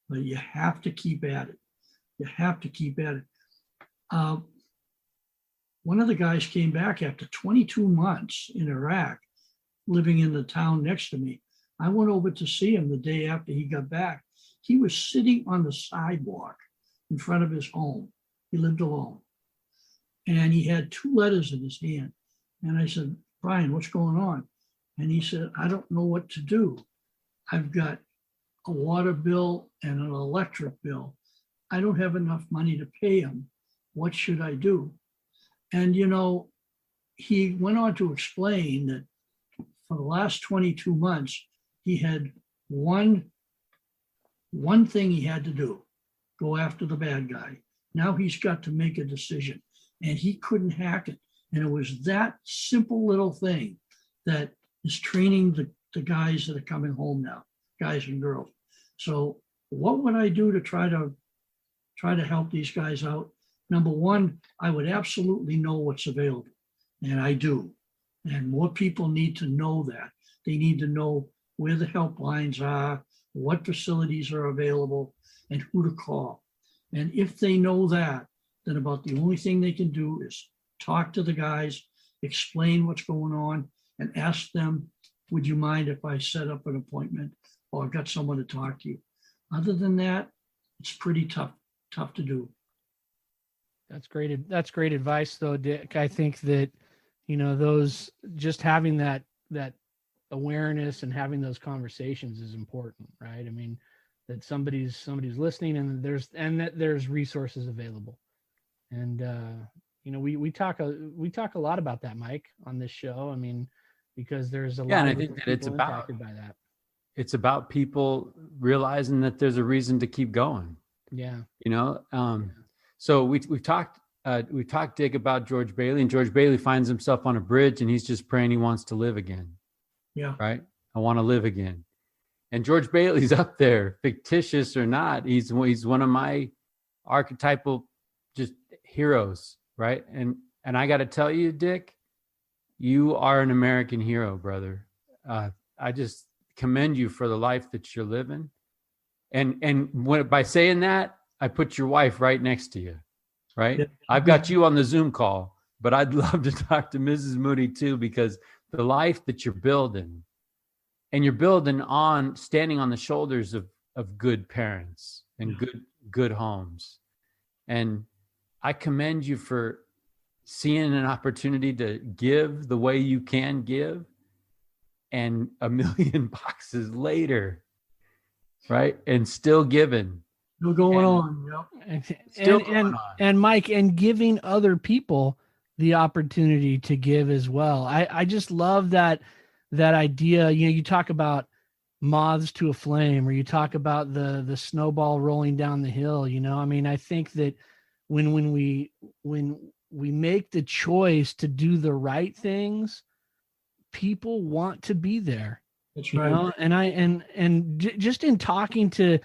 but you have to keep at it. You have to keep at it. One of the guys came back after 22 months in Iraq, living in the town next to me. I went over to see him the day after he got back. He was sitting on the sidewalk in front of his home. He lived alone. And he had 2 letters in his hand. And I said, Brian, what's going on? And he said, I don't know what to do. I've got a water bill and an electric bill. I don't have enough money to pay them. What should I do? And, he went on to explain that for the last 22 months, he had one thing he had to do, go after the bad guy. Now he's got to make a decision, and he couldn't hack it. And it was that simple little thing that is training the guys that are coming home now, guys and girls. So what would I do to try to help these guys out? Number one, I would absolutely know what's available, and I do. And more people need to know that. They need to know where the helplines are, what facilities are available, and who to call. And if they know that, then about the only thing they can do is talk to the guys, explain what's going on, and ask them, would you mind if I set up an appointment or I've got someone to talk to you? Other than that, it's pretty tough to do. That's great. That's great advice, though, Dick. I think that, those just having that awareness and having those conversations is important, right? I mean, that somebody's listening, and that there's resources available. And we talk a lot about that, Mike, on this show. I mean, because there's a lot. And of I think that it's impacted by that. It's about people realizing that there's a reason to keep going. Yeah. So we talked, Dick, about George Bailey, and George Bailey finds himself on a bridge and he's just praying he wants to live again. Yeah. Right. I want to live again. And George Bailey's up there, fictitious or not. He's one of my archetypal just heroes. Right. And I got to tell you, Dick, you are an American hero, brother. I just commend you for the life that you're living. And by saying that, I put your wife right next to you, right? Yeah. I've got you on the Zoom call, but I'd love to talk to Mrs. Moody too, because the life that you're building, and you're building on standing on the shoulders of good parents and good homes. And I commend you for seeing an opportunity to give the way you can give, and a million boxes later, right? And still giving. Still going on. Yep. And Mike, and giving other people the opportunity to give as well. I just love that idea. You talk about moths to a flame, or you talk about the snowball rolling down the hill. I mean, I think that when we make the choice to do the right things, people want to be there. That's right. And just in talking to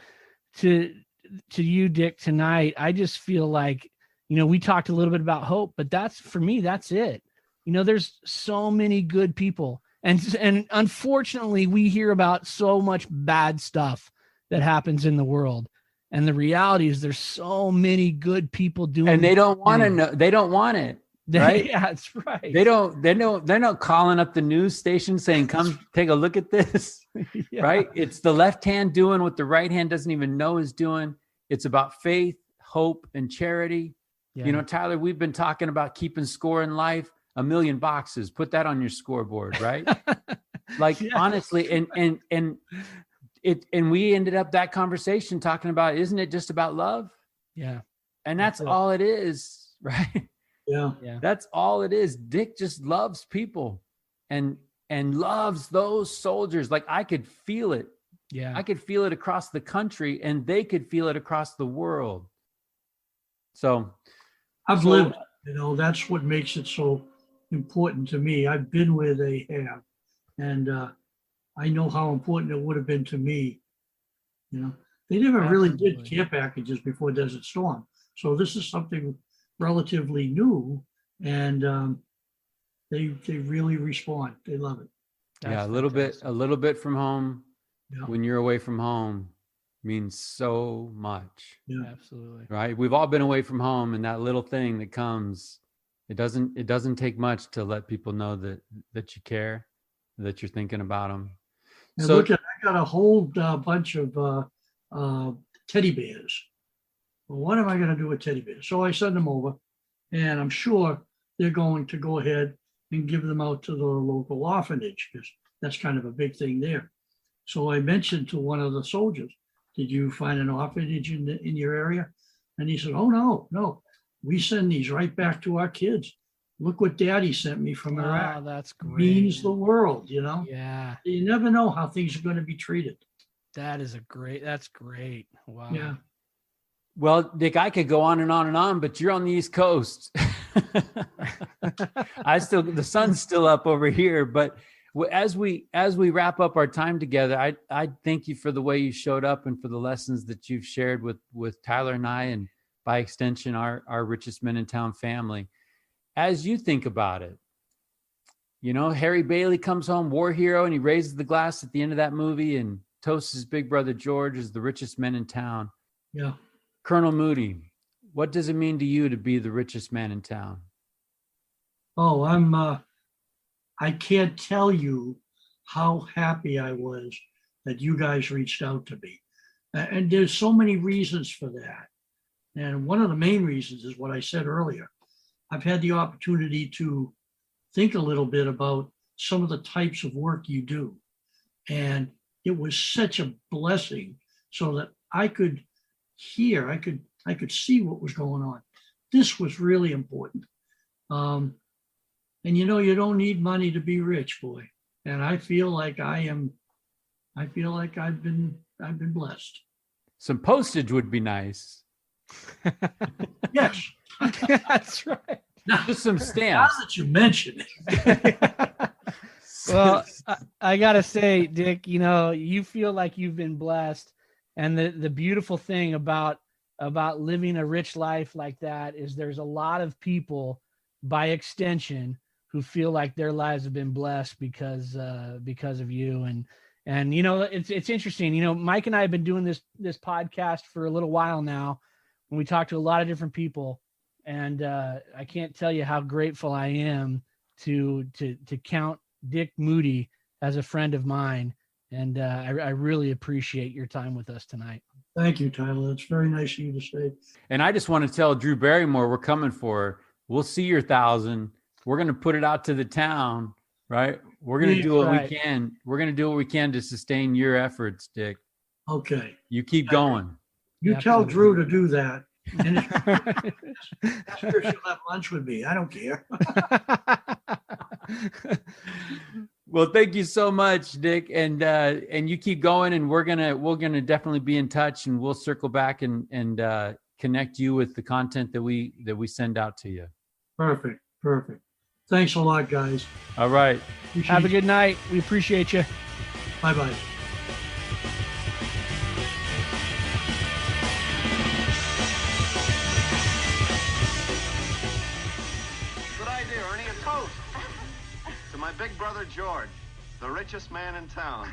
you, Dick, tonight, I just feel like, we talked a little bit about hope, but that's it. There's so many good people, and unfortunately we hear about so much bad stuff that happens in the world. And the reality is there's so many good people doing, and they don't want to know. They don't want it. Right? Yeah, that's right. They're not calling up the news station saying, come take a look at this. Yeah. Right. It's the left hand doing what the right hand doesn't even know is doing. It's about faith, hope, and charity. Yeah. Tyler, we've been talking about keeping score in life. 1 million boxes. Put that on your scoreboard, right? Like, yes. Honestly, and we ended up that conversation talking about, isn't it just about love? Yeah. And that's all it is, right? Yeah. That's all it is. Dick just loves people and loves those soldiers. Like, I could feel it. Yeah. I could feel it across the country, and they could feel it across the world. So I've lived, that's what makes it so important to me. I've been where they have, and I know how important it would have been to me. They never really did care packages before Desert Storm. So this is something relatively new, and they really respond. They love it. That's a little bit from home. Yeah. When you're away from home means so much. Yeah, absolutely. Right. We've all been away from home, and that little thing that comes, it doesn't take much to let people know that you care, that you're thinking about them. And so I got a whole bunch of teddy bears. Well, what am I going to do with teddy bears? So I send them over, and I'm sure they're going to go ahead and give them out to the local orphanage, because that's kind of a big thing there. So I mentioned to one of the soldiers, did you find an orphanage in your area? And he said, oh, no. We send these right back to our kids. Look what Daddy sent me from Iraq. Oh, that's great. Means the world, Yeah. You never know how things are going to be treated. That's great. Wow. Yeah. Well, Dick, I could go on and on and on, but you're on the East Coast. The sun's still up over here, but as we wrap up our time together, I thank you for the way you showed up and for the lessons that you've shared with Tyler and I, and by extension, our Richest Men in Town family. As you think about it, You know, Harry Bailey comes home, war hero, and he raises the glass at the end of that movie and toasts his big brother George as the richest man in town. Yeah. Colonel Moody, what does it mean to you to be the richest man in town? Oh, I can't tell you how happy I was that you guys reached out to me. And there's so many reasons for that. And one of the main reasons is what I said earlier. I've had the opportunity to think a little bit about some of the types of work you do. And it was such a blessing so that I could hear, I could see what was going on. This was really important. And you know, you don't need money to be rich, boy. And I feel like I've been blessed. Some postage would be nice. Yes. That's right. Just some Now stamps. that you mention it. Well, I gotta say, Dick, you know, you feel like you've been blessed, and the beautiful thing about living a rich life like that is there's a lot of people, by extension, who feel like their lives have been blessed because of you. And you know, it's interesting. You know, Mike and I have been doing this podcast for a little while now, and we talk to a lot of different people. And I can't tell you how grateful I am to count Dick Moody as a friend of mine. And I really appreciate your time with us tonight. Thank you, Tyler. It's very nice of you to say. And I just want to tell Drew Barrymore we're coming for her. We'll see your 1,000. We're going to put it out to the town, right? We're going to do what we can. We're going to do what we can to sustain your efforts, Dick. Okay. You keep going. You Yeah, tell absolutely. Drew to do that. And ask her if she'll have lunch with me. I don't care. Well, thank you so much, Dick, and you keep going, and we're gonna definitely be in touch, and we'll circle back and connect you with the content that we send out to you. Perfect. Thanks a lot, guys. All right. Have a good night. We appreciate you. Bye-bye. Good idea, Ernie. A toast to my big brother George, the richest man in town.